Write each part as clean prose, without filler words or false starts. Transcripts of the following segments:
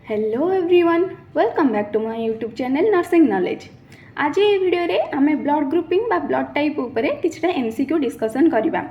Hello everyone, welcome back to my YouTube channel nursing knowledge. आज ये video रे आमे ब्लड ग्रुपिंग बा ब्लड टाइप उपरे किछटा एमसीक्यू डिस्कशन करबा।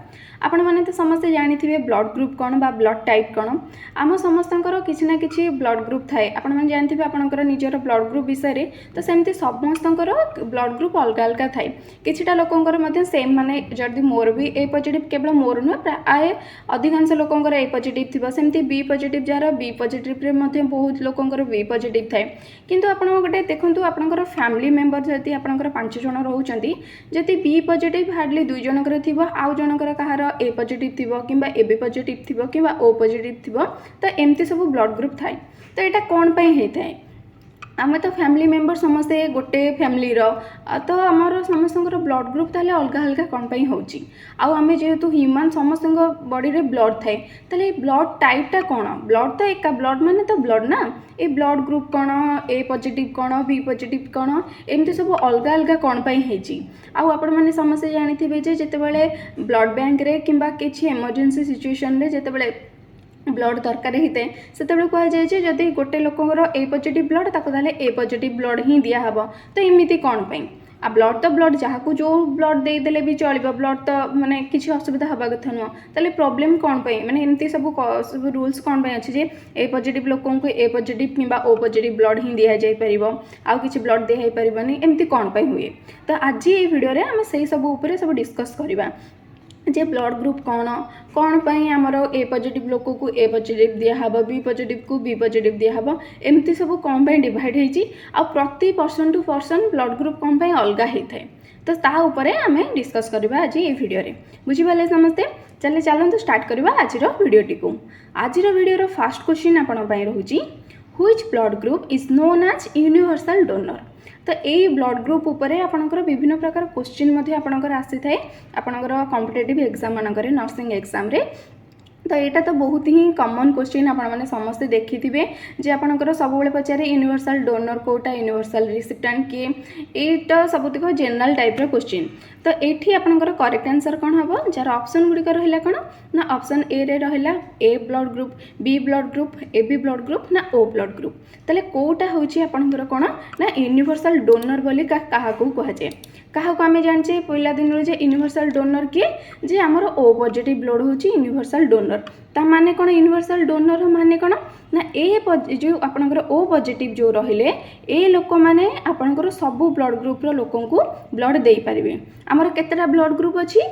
आपण माने तो समस्त जानिथिबे ब्लड ग्रुप कोन बा ब्लड टाइप कोन। आम समस्तंकर किछि ना किछि ब्लड ग्रुप थाए। आपण माने जानिथिबे आपणकर निजर ब्लड ग्रुप विषय रे, तो सेमती समस्तंकर ब्लड ग्रुप अलग अलग थाए। किछटा लोकंकर मध्ये सेम माने जदी मोर भी ए पॉजिटिव केवल मोर न प्राय अधिकांश लोकंकर ए पॉजिटिव थिबो, सेमती बी पॉजिटिव जार बी पॉजिटिव रे मध्ये बहुत लोकंकर बी पॉजिटिव थाए। किंतु आपण गोटे देखंतु आपणकर फैमिली मेंबर जदी आपणकर 5 जण रहउचंती, जदी बी पॉजिटिव हार्डली 2 जनकर थिबो, आउ जनकर कहार ए पॉजिटिव थिबो किबा ए बी पॉजिटिव थिबो किबा ओ पॉजिटिव थिबो, तो एमती सब ब्लड ग्रुप थाए। तो एटा कोन पई हे थाए? आम तो फैमिली मेंबर समस्ते गोटे फैमिली रो, तो आमर समस्त ब्लड ग्रुप ताले अलग अलग कौन पे होची। आम जेहेतु ह्यूमन समस्त बॉडी रे ब्लड थाए, ताले ब्लड टाइपटा कौन? ब्लड तो एका ब्लड माने तो ब्लड ना, ए ब्लड ग्रुप कौन, ए पॉजिटिव कौन, बी पॉजिटिव कौन, एमती सब अलग अलग कौन पे हेची। आपण माने समस्ते जानिथिबे जे जेतेबेले ब्लड बैंक रे किंबा किछि इमरजेंसी सिचुएशन रे जेतेबेले ब्लड दरकार होते से कह जाए जदि गोटे लोकर ए पॉजिटिव ब्लड ताको ताले ए पॉजिटिव ब्लड ही दिया हबो। तो एमती कौन पे आ ब्लड तो ब्लड जहाँ जो ब्लड देदेले भी चलो, ब्लड तो माने किसी असुविधा हवा कथा नुह। ताले प्रॉब्लम कौन पे माने एमती सब रूल्स कौन पे अच्छे जे ए पॉजिटिव लोकों को ए पॉजिटिव किंबा ओ पॉजिटिव ब्लड ही दिया जाय परिबो, आउ किछि ब्लड दिया परिबनी, एमती कौन पे हुए। तो आज ये वीडियो रे हम से सब ऊपर सब डिस्कस करबा जे ब्लड ग्रुप कौन कौन पाई आमर ए पॉजिटिव लोक को ए पॉजिटिव दिया हबो, बी पॉजिटिव को बी पॉजिटिव दिया हबो, एमती सब कौन पाई डिवाइड हेची, आ प्रति person to person blood group कौन पाई अलग होता। तो ता उपरे आमे डिस्कस करबा आज ये वीडियो रे। बुझी पाले समस्ते? चले चलते स्टार्ट करबा आज वीडियोटी को। आज वीडियो फर्स्ट क्वेश्चन आपण पाई रहूची, which blood group is known as universal donor. तो यही ब्लड ग्रुप उपरे आपणकर विभिन्न प्रकार क्वेश्चन आपणकर आसी थाए आपणकर कॉम्पिटिटिव एग्जाम मानकर नर्सिंग एग्जाम रे। तो यहाँ तो बहुत ही कॉमन क्वेश्चन आपण मैंने समस्ते देखिथिबे जे आपणकर सब बेले पचारे यूनिवर्सल डोनर कोटा, यूनिवर्सल रिसिप्टेंट किए, एटा सबुतिक जनरल टाइप रो क्वेश्चन। तो ये आपणकर करेक्ट आंसर कौन हम जार ऑप्शन गुड़िक रहा कौन ना, ऑप्शन ए रे रहा A blood group, B blood group, A B blood group ना ओ ब्लड ग्रुप। ताले कोटा होची आपणकर कौन ना यूनिवर्सल डोनर बोली क्या कह जाए। क्या आम जाने पहला दिन जे यूनिवर्सल डोनर किए जे आमर ओ पॉजिटिव ब्लड होची यूनिवर्सल डोनर। ता माने कौन यूनिवर्सल डोनर माने कौन ना ए जो आपणकर ओ पॉजिटिव जो रहिले ए लोक माने आपणकर सबु ब्लड ग्रुप रो लोकन को ब्लड दे पारिबे। आमर केतेटा ब्लड ग्रुप अछि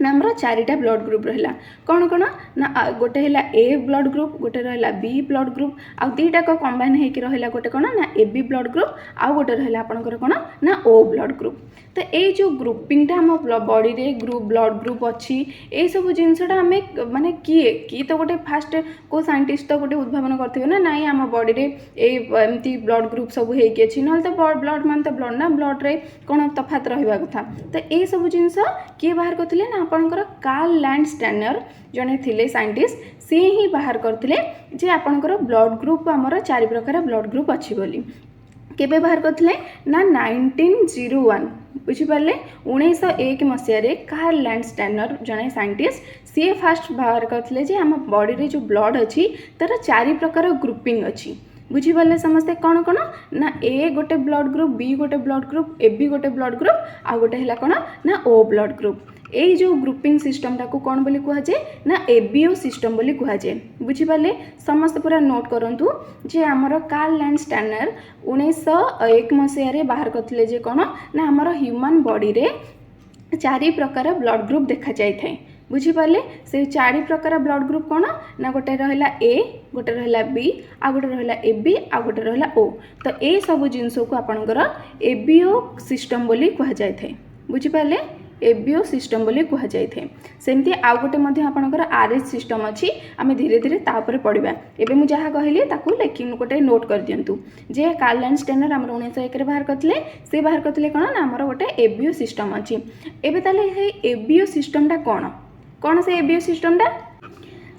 ना, आमर 4टा ब्लड ग्रुप रहा कौन कौन ना, गोटे है ए ब्लड ग्रुप, गोटे रहा बी ब्लड ग्रुप, आउ दुईटा कंबाइन होकर रहा गोटे कौन ना ए बी ब्लड ग्रुप, आउ गोटे रहा आपणकर कौन ना ओ ब्लड ग्रुप। तो ये जो ग्रुपिंगटा आम बॉडी रे ग्रुप ब्लड ग्रुप अच्छी ये सब जिनसटा आम माने किए तो गोटे फास्ट को साइंटिस्ट तो गोटे उद्भावन करथिबे ना, नाई आम बॉडी रे एमती ब्लड ग्रुप सब होइके अछि, न तो ब्लड मान तो ब्लड ना, ब्लड रे कौन तफात रहिबा कथा। तो ये सब जिनस किए बाहर करथिले ना आपणकर कार्ल लैंडस्टेनर जने थिले साइंटिस्ट, से ही बाहर करथिले जे आपणकर ब्लड ग्रुप आमर 4 प्रकार ब्लड ग्रुप अछि बोली। केबे बाहर करथिले ना 1901 बुझिपारे 1901 मसीह कार्ल लैंडस्टेनर जने साइंटिस्ट सी फास्ट बाहर करथिले जे आम बॉडी रे जो ब्लड अच्छी तार 4 प्रकार ग्रुपिंग अच्छी। बुझिपारे समस्ते कौन कौन ना ए गोटे ब्लड ग्रुप, बी गोटे ब्लड ग्रुप, ए बी गोटे ब्लड ग्रुप, आ गोटे है कौन ना ओ ब्लड ग्रुप। ये जो ग्रुपिंग सिस्टमटा को कौन बोली कह जाए ना एबीओ सिस्टम बोली कह जाए। बुझिपारे समस्त पूरा नोट करंतु जे आमर कार्ल लैंडस्टेनर 1901 मसीह बाहर करथिले जे कौन ना आमर ह्यूमन बॉडी रे 4 प्रकार ब्लड ग्रुप देखा जाए थाए। बुझिपारे से 4 प्रकार ब्लड ग्रुप कौन ना, गोटे रहा ए, गोटे रहा बी, आ गोटे रहा ए बी, आ गोटे रहा ओ। तो ये सब जिनस को आपणकर एबीओ सिस्टम बोली कह जाए थाए। बुझिपारे एबीओ सिस्टम बोली कह जाए थे। सेमती आउ गोटे मध्य आपणकर आरएच सिस्टम अच्छी, आम धीरे धीरे तापर पढ़ा। एबे मु जहाँ कहली ताकू लेकिन गोटे नोट कर दियंतु जे कार्ल लैंडस्टेनर आम 1901 बाहर करथिले, से बाहर करथिले कौन ना आमर गोटे एबीओ सिस्टम अच्छी। एबे ताले हे एबीओ सिस्टमटा कौन कौन से एबीओ सिस्टमटा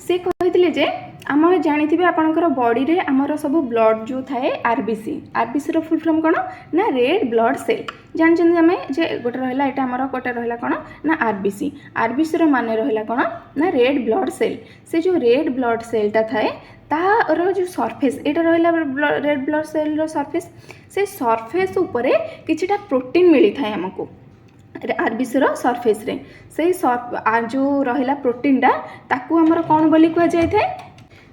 से कहते जे आम जानी आपणकर बॉडी रे आमर सब ब्लड जो थाए आरबीसी रो फुल फॉर्म कौन ना रेड ब्लड सेल। जानते आम जे गोटे रहा यहाँ आमर गोटे रहा कौन ना आरबीसी रो माने रहा कौन ना रेड ब्लड सेल। से जो रेड ब्लड सेलटा थाए तार जो सरफेस यहाँ रहा रेड ब्लड सेल सरफेस से सरफेस उपरे किछिटा प्रोटीन मिली थाए आमको आरबीसी सरफेस रे से जो रहा प्रोटीनटा ताकू आमर कौन बोली कह जाए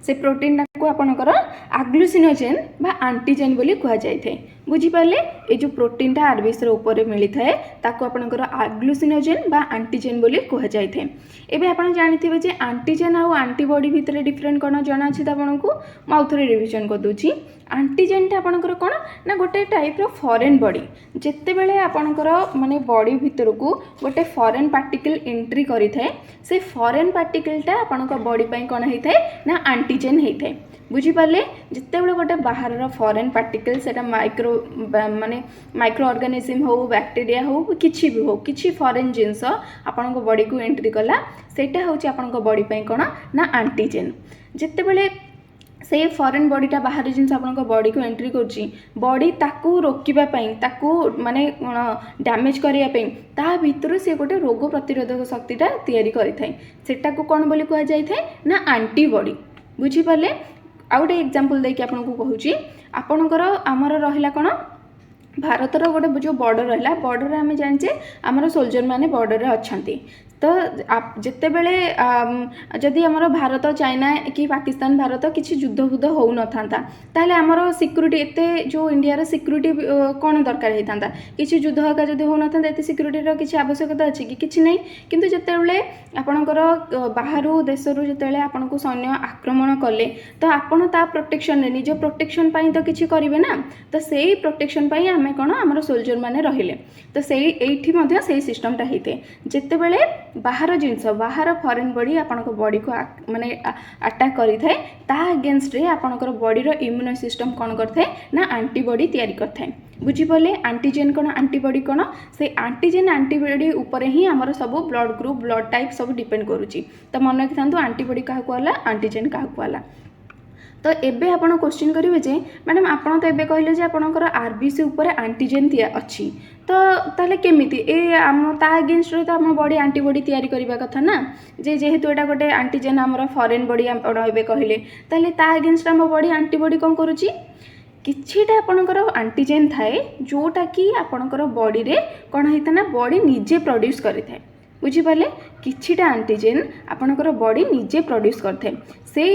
से प्रोटीन को आपणकर आग्लुसिनोजेन बा आंटीजेन बोली कह जाए बुझीपारे ये जो प्रोटीनटा आरबीसी ऊपर मिली थाए ताकू आपणकर आग्लुसिनोजेन बा आंटीजेन बोली कह जाए एबे आपण जानिथिबे जे आंटीजेन आउ आंटीबॉडी भितर डिफरेंट कौन जना अछि आपको मुझे रिविजन कर दूची आंटीजेनटा आपणकर कौन ना गोटे टाइप रो फॉरेन बॉडी जिते बेले आपणकर माने बॉडी भितर को गोटे फॉरेन पार्टिकल एंट्री करि थाए से फॉरेन पार्टिकलटा आपणक बॉडी पई कौन होता है ना आंटीजेन होता है बुझीपारे जिते बड़े गोटे बाहर फॉरेन पार्टिकल से माइक्रो माने माइक्रो ऑर्गेनिज्म हो बैक्टीरिया हो किछि भी हो किछि फॉरेन जिनस आपण बॉडी को एंट्री कला सेटा होची आपण बॉडी पई कौन ना आंटीजेन जिते बड़े से फॉरेन बॉडीटा बाहर जिन आप बॉडी को एंट्री करुच्ची बॉडी ताकू रोकवाई ताकू माने डैमेज करने ता भितर से गोटे रोग प्रतिरोधक शक्तिटा तैयारी करें सेटा को कौन बोली कह जाए ना आंटीबॉडी बुझीपारे आउ गोटे एग्जांपल देकी आपको कहूँ आपणकर आमर रहा कौन भारतर गोटे जो बॉर्डर रहा बॉर्डर आम जाने आमर सोल्जर मैंने बॉर्डर में अच्छा तो जिते बेले जदि आमर भारत चाइना कि पाकिस्तान भारत किसी युद्ध बुद्ध हो न था ताले आमर सिक्यूरीटी एते जो इंडिया सिक्यूरीटी कौन दरकार होता किसी युद्ध हका जब हो न था सिक्यूरीटी किसी आवश्यकता अच्छी कि किसी नहीं किंतु जितेबाला आपणकर बाहर देश जिते आपन को सैन्य आक्रमण कले तो आपन ता प्रोटेक्शन निज प्रोटेक्शन तो किसी करेंगे ना तो से प्रोटेक्शन आम कौन आम सोल्जर मैंने रहिले तो से सिस्टमटा होता है जिते बेले बाहर जिनस बाहर फॉरेन बॉडी आपण बॉडी को माने अटैक करि थाए ता अगेंस्ट रे आपणकर बॉडीर इम्यून सिस्टम कौन करथे ना आंटीबॉडी तैयारी करथे बुझीपारे आंटीजेन कौन आंटीबॉडी कौन से आंटीजेन आंटीबॉडी ऊपर ही आमर सब ब्लड ग्रुप ब्लड टाइप सब डिपेंड करुच्ची तो मन रखिथा आंटीबॉडी क्या कहला आंटीजेन क्या कहला तो एबे आपण क्वेश्चन करेंगे जे मैडम आपन तो एबे कहले जे आपनकर आरबीसी ऊपर आंटीजेन अच्छी तो ताले केमिति ए आम ता अगेंस्ट रे तो आम बॉडी आंटीबॉडी तैयारी करबा कथा ना जे जेहेतु एटा गोटे आंटीजेन आमर फॉरेन बॉडी आपण एबे कहले ताले ता अगेंस्ट आम बॉडी आंटीबॉडी कोन करूची किछिटा आपनकर आंटीजेन थाए जोटा कि आपनकर बॉडी रे कोन होता ना बॉडी निजे प्रोड्यूस करि थाए बुझीपारे किछिटा आंटीजेन आपनकर बॉडी निजे प्रोड्यूस करथे से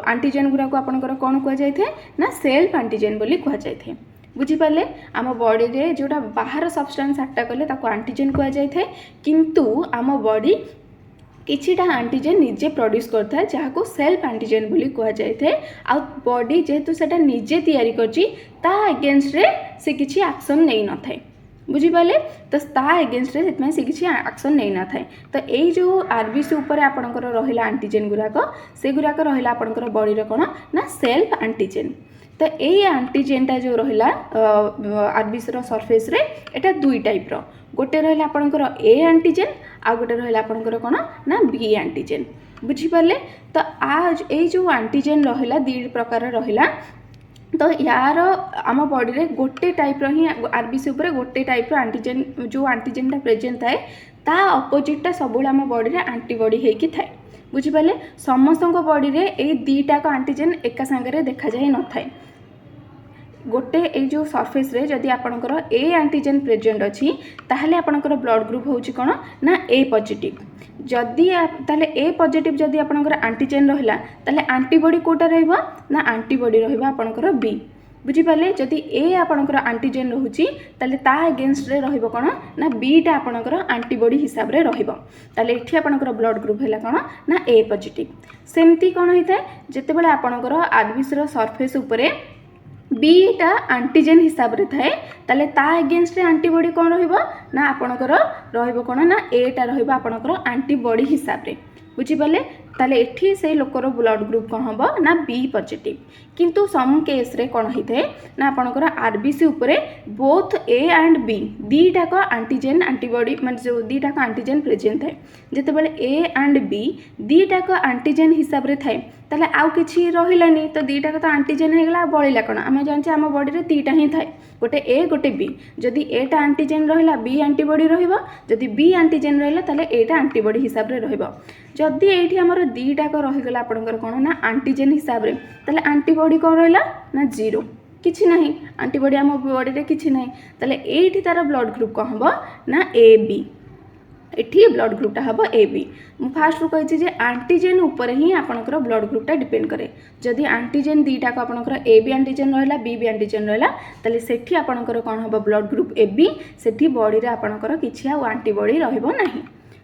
आंटीजेन गुरा को आपनकर कौन कह जाए ना सेल्फ आंटीजेन बोली कह जाए बुझीपारे आम बॉडी रे जोटा बाहर सब्सटेंस अटैक कले ताको आंटीजेन कह जाए किंतु आम बॉडी किछिटा आंटीजेन निजे प्रोड्यूस करता है जहाँ को सेल्फ आंटीजेन बोली कह जाए आ बॉडी जेहेतु सेटा निजे तैयारी करची ता अगेंस्ट रे से किछि एक्शन नहीं न थाए बुझीपारे तो ता एगेन्स्ट से किसी एक्शन नहीं न था तो यही जो आरबीसी उपर आपणकर रहा आंटीजेन गुराक से गुराक रहा आपणकर बॉडी कौन ना सेल्फ आंटीजेन तो यही आंटीजेनटा जो रहा आरबीसी सरफेस रे एटा दुई टाइप रो गोटे रहा आपणकर ए आंटीजेन आ गोटे रहा आपणकर कौन ना बी आंटीजेन बुझीपारे तो आज यही जो आंटीजेन रहा दी प्रकार रहा तो यार आम बॉडी रे गोटे टाइप ही आरबीसी उपर गोटे टाइप आंटीजेन जो आंटीजेनटा प्रेजेंट थाए ता अपोजिटा सब आम बॉडी रे आंटीबॉडी होकी थाए बुझीपारे समस्त बॉडी रे ए दीटाक आंटीजेन एका सांगे देखा जाए न थाए गोटे ए जो सरफेस रे जदि आपणकर ए आंटीजेन प्रेजेंट अच्छी ताहले आपणकर ब्लड ग्रुप होची कोन ना ए पॉजिटिव जदि ताहले ए पॉजिटिव जदि आपणकर आंटीजेन रहिला ताहले आंटीबॉडी कोटा रहइबो ना आंटीबॉडी रहइबो आपणकर बी बुझीपारे जदि ए आपणकर आंटीजेन रहुची ताहले ता अगेंस्ट रे रहइबो कोन ना बीटा आपणकर आंटीबॉडी हिसाब रे रहइबो ताहले एठी आपणकर ब्लड ग्रुप हैला कोन ना ए पॉजिटिव सेमती कोन होइता जते बेले आपणकर आरबीसी रो सरफेस उपरे बीटा आंटीजेन हिसाब रे थाए ताले ता अगेंस्ट रे आंटीबॉडी कौन रहिबो ना आपणकर रहिबो कोन ना एटा रहिबो आपणकर आंटीबॉडी हिसाब रे बुझीपारे ताले एठी से लोकर ब्लड ग्रुप कौन हम ना बी पॉजिटिव किंतु सम केस रे कौन होता ना आपणकर आरबीसी उपरे बोथ ए एंड बी दीटाक आंटीजेन आंटीबॉडी माने जो दीटाक आंटीजेन प्रेजेंट थाए जिते बेले ए एंड बी दीटाक आंटीजेन हिसाब रे थाए ताले आउ किछि रहिलानी तो दीटाक तो आंटीजेन हेगला बळिला कोन आमे जानचे आम बॉडी रे दीटा ही थाए गोटे ए गोटे बी जदि एटा आंटीजेन रहिला बी आंटीबॉडी रहिबो जदि बी आंटीजेन रहिला ताले एटा आंटीबॉडी हिसाब रे रहिबो जदि एठी हमर दीटाक रहीगला आपणकर कौन ना आंटीजेन हिसाब रे ताले आंटीबॉडी कौन रहा ना 0 किछि नहीं आंटीबॉडी आम बॉडी रे किछि नहीं ताले एठी तार ब्लड ग्रुप कौन हम ना ए बी एठी ब्लड ग्रुपटा हम ए बी फास्ट कही जे आंटीजेन उपर ही आपणकर ब्लड ग्रुपटा डिपेंड करे जदि आंटीजेन दीटा को आपणकर ए बी आंटीजेन रहला बी बी आंटीजेन रहला ताले सेठी आपणकर कौन हम ब्लड ग्रुप ए बी सेठी बॉडी रे आपणकर किछि आ आंटीबॉडी रहइबो नाही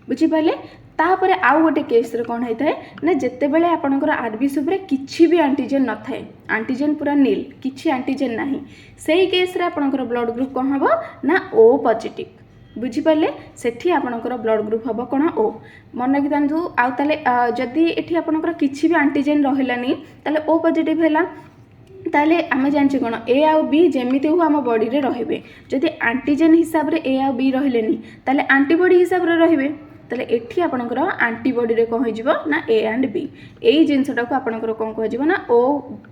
बुझी पाले तापर आउ गोटे केस रे कौन होता है ना जिते बेले आपणकर आरबीसी उपरे किछि भी आंटीजेन न थाए आंटीजेन पूरा नील किछि आंटीजेन नाही सेही केस रे आपणकर ब्लड ग्रुप कौन हम ना ओ पॉजिटिव बुझीपारे सेठी आपणकर ब्लड ग्रुप हम कौन ओ मन रखिथांतु आउ ताले जदि एठी आपणकर किछि भी आंटीजेन रहिलानी ताले ओ पॉजिटिव हैला ताले आमे जानचे कौन ए आउ बी जेमिति हो आम बॉडी रे रहिबे जदि आंटीजेन हिसाब रे ए आउ बी रहिलेनी ताले आंटीबॉडी हिसाब रे रहिबे ताले एठी आपणकर आंटीबॉडी रे कौन हो ना ए एंड बी एई जिनसटा को आपणकर कौन कह ना ओ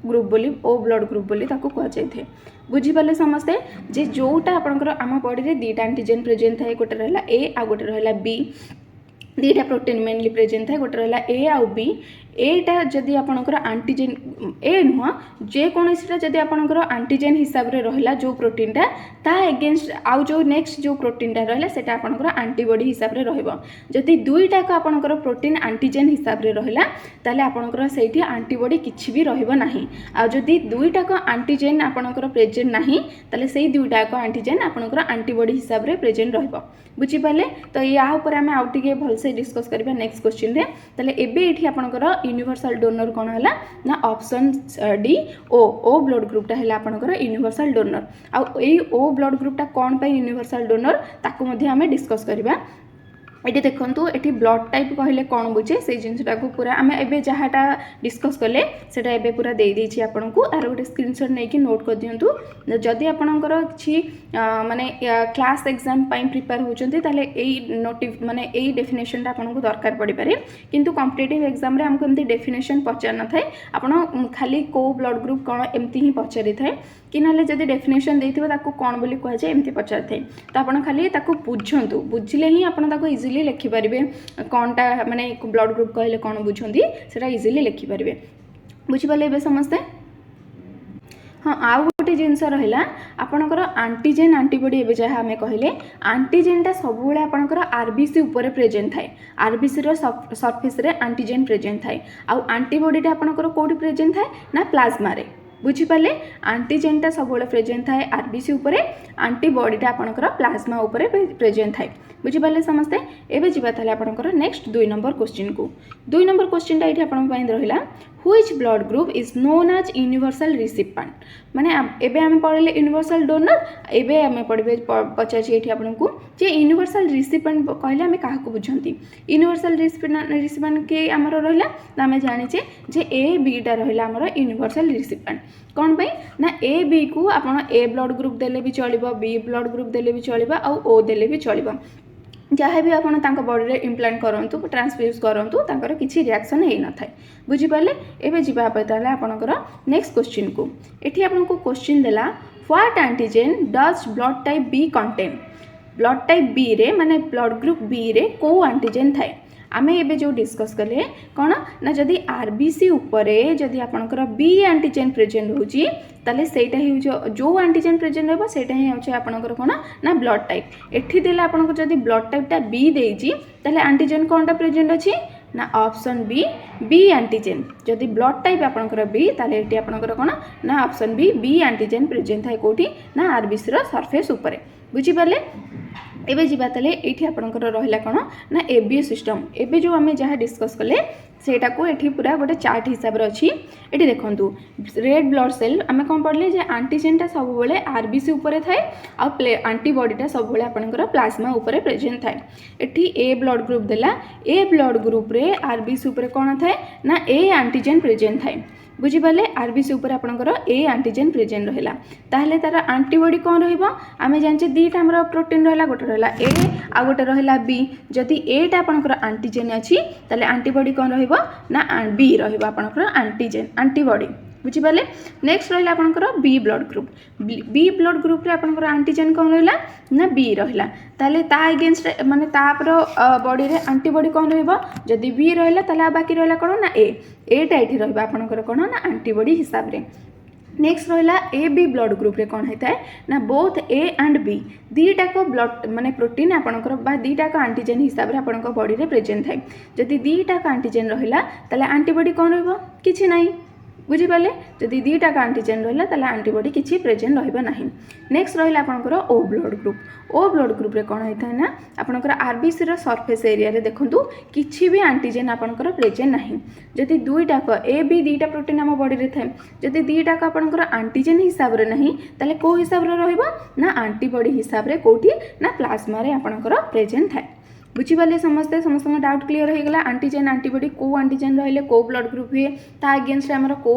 ग्रुप बोली ओ ब्लड ग्रुप बोली ताको कह जाय बुझीपारे समस्ते जे जोटा आपणकर आम बॉडी रे दीटा एंटीजेन प्रेजेंट थाए गोटे रहला ए आ गोटे रहला बी दीटा प्रोटीन मेनली प्रेजेंट थाए गोटे रहला ए आउ बी एटा जदि आपणकर आंटीजेन ए नुह जेकोसीटा जदि आपणकर आंटीजेन हिसाब रे रहला जो प्रोटीनटा ता एगेंस्ट आउ जो नेक्स्ट जो प्रोटीनटा रहला सेटा आपणकर आंटीबॉडी हिसाब रे रहइबो जदि दुईटा को आपणकर प्रोटीन आंटीजेन हिसाब रे रहला ताले आपणकर सेठी आंटीबॉडी किछि भी रहइबो नाही आ जदि दुईटा को आंटीजेन आपणकर प्रेजेंट नाही ताले सेही दुईटा को आंटीजेन आपणकर आंटीबॉडी हिसाब रे प्रेजेंट रहइबो बुझी पाले तो या ऊपर आमे आउ टिके भल से डिस्कस करबा नेक्स्ट क्वेश्चन रे ताले एबे एठी आपणकर यूनिवर्सल डोनर कौन है ना ऑप्शन डी ओ ब्लड ग्रुपटा है आपणकर यूनिवर्सल डोनर आई ओ ब्लड ग्रुपटा कौन पे यूनिवर्सल डोनर ताको मध्ये आमे डिस्कस करबा ये देखो ये ब्लड टाइप कहले कौन बुझे से जिनटा को पूरा आम ए जहाँटा डिस्कस कले सेटा एबे पूरा दे देछि आपन को आर गोटे स्क्रीनशॉट नहीं कि नोट कर दियंतु जदि आपनकर किछि माने क्लास एग्जाम पाई प्रिपेयर होचंती ताले एई नोटिफ माने एई डेफिनेशन आपन को दरकार पड़ी पारे किंतु कॉम्पिटिटिव एग्जाम रे हमको एमती डेफिनेशन पचार न थाए आपन खाली को ब्लड ग्रुप कौन एमती ही पचारि थाए कि ना जदि डेफिनेशन देथिबो ताको कौन बोली कह जाए एमती पचार थाए तो आपन खाली ताको बुझंतु बुझिले ही आपन ताको इजीली लिखिपारे कौनटा माने ब्लड ग्रुप कहले कौन बुझंती सेटा इजीली लिखिपारे बुझिपाले एबे समस्ते हाँ आउ गोटे जिनस रहा आपणकर आंटीजेन आंटीबॉडी एबे जहाँ आम कहले आंटीजेनटा सब आपणकर आरबीसी उपर प्रेजेंट थाए आरबीसी सरफेस रे आंटीजेन प्रेजेंट थाए आउ आंटीबॉडीटा आपणकर कोठी प्रेजेंट थाए ना प्लाज्मा रे बुझीपारे आंटीजेनटा सब प्रेजेंट थाए आरबीसी उपरे आंटीबॉडीटा आपणकर प्लाज्मा उपरे प्रेजेंट थाए बुझीपारे समस्ते एबे जिबा ताले आपणकर नेक्स्ट 2 नंबर क्वेश्चन को 2 नंबर क्वेश्चनटा एठी आपन पई रहिला which blood group is known as universal recipient माने एबे हम पढले यूनिवर्सल डोनर एबे हम पढबे पचाची एठी आपन को जे यूनिवर्सल रिसिपिएंट कहले हम काहा को बुझंती यूनिवर्सल रिसिपिएंट के हमर रहिला हम जानि छे जे ए बी टा रहिला हमर यूनिवर्सल रिसिपिएंट कौन पे ना ए बी को आपन ए ब्लड ग्रुप देले भी चलिबो बी ब्लड ग्रुप देले भी चलिबो आ ओ देले भी चलिबो जहाँ भी आपन तांको बॉडी रे इम्प्लांट करंतु ट्रांसफ्यूज करंतु तांकर किछि रिएक्शन हे न थाए बुझी पाले एबे जिबा पे ताले आपनकर नेक्स्ट क्वेश्चन को एठी आपन को क्वेश्चन देला what antigen does blood type B contain blood type B रे माने ब्लड ग्रुप बी रे को एंटीजन थाए आमे एबे जो डिस्कस कले कौन ना जदि आरबीसी उपरे जदि आपनकर बी एंटीजन प्रेजेंट होची ताले सेटा ही जो एंटीजन प्रेजेंट रहबो सेटा ही होची आपनकर कोन ना ब्लड टाइप एठी देला आपनकर जदि ब्लड टाइपटा बी देइची ताले एंटीजन कोनटा प्रेजेंट अछि ना ऑप्शन बी बी एंटीजन जदि ब्लड टाइप आपनकर बी ताले एठी आपनकर कोन ना ऑप्शन बी एंटीजन प्रेजेंट थाए कोठी ना आरबीसी रो सरफेस उपरे बुझी पाले एबे जिबा ताले एठी आपनकर रहिला कोन ना एबीए सिस्टम एबे जो हमें जहाँ डिस्कस कले सेटा को एठी पूरा गोटे चार्ट हिसाब रे अछि एठी देखंतु रेड ब्लड सेल आमे कोन पढले जे एंटीजेनटा सब बेले आरबीसी उपरे थाए आ एंटीबॉडीटा सब बेले आपनकर प्लाज्मा उपरे प्रेजेंट थाए एठी ए ब्लड ग्रुप देला ए ब्लड ग्रुप रे आरबीसी उपरे कोन थाए ना ए एंटीजन प्रेजेंट थाए बुझीपारे आरबीसी उपर आपनकर ए एंटीजन प्रेजेंट रहिला ताहले तार एंटीबॉडी कौन रहिबो आमे जानचे दीटा हमर प्रोटीन रहिला गोटे रहिला ए आ गोटे रहिला बी जदि एटा आपनकर एंटीजन अछि ताले एंटीबॉडी कौन रहिबो ना बी रहिबो आपनकर एंटीजन एंटीबॉडी बुझिपारे। नेक्स्ट रहा आपंकर B blood group. B blood group रे आपंकर आंटीजेन कौन रहा ना बी रहा ताले ता अगेंस्ट माने तापर बॉडी रे एंटीबॉडी कौन रहिबो जदि बी रहा ताले बाकी रहा कौन ना एटा ये रहा आपंकर कौन ना एंटीबॉडी हिसाब रे। नेक्स्ट रहा ए बी ब्लड ग्रुप रे कौन होता है ना बोथ ए एंड बी दीटाक ब्लड माने प्रोटीन आपंकर बा दीटाक एंटीजेन हिसाब से आपंक बॉडी रे प्रेजेंट थाए। जदि दीटाक एंटीजेन रहा ताले एंटीबॉडी कौन रहिबो किछि नाही बुझिपारे। जदि दीटाक एंटीजेन रहा ताले एंटीबॉडी किछि प्रेजेंट रहिबो नाही। नेक्स्ट रहा आपंकर O blood group. O blood group रे कौन होता है ना आपंकर आरबीसी रो सरफेस एरिया रे देखंतु किछि भी एंटीजेन आपंकर प्रेजेंट नाही। जदि दुईटाक ए बी दीटा प्रोटीन आम बॉडी रे थाए जदि दीटाक आपंकर एंटीजेन हिसाब रे नाही ताले को हिसाब रे रहिबो ना एंटीबॉडी हिसाब रे कोठी ना प्लाज्मा रे आपंकर प्रेजेंट थाए। बुझिपारे समस्ते समस्त डाउट क्लियर हो गला। एंटीजेन एंटीबॉडी को एंटीजेन रहिले को ब्लड ग्रुप हुए ता अगेंस्ट आमर को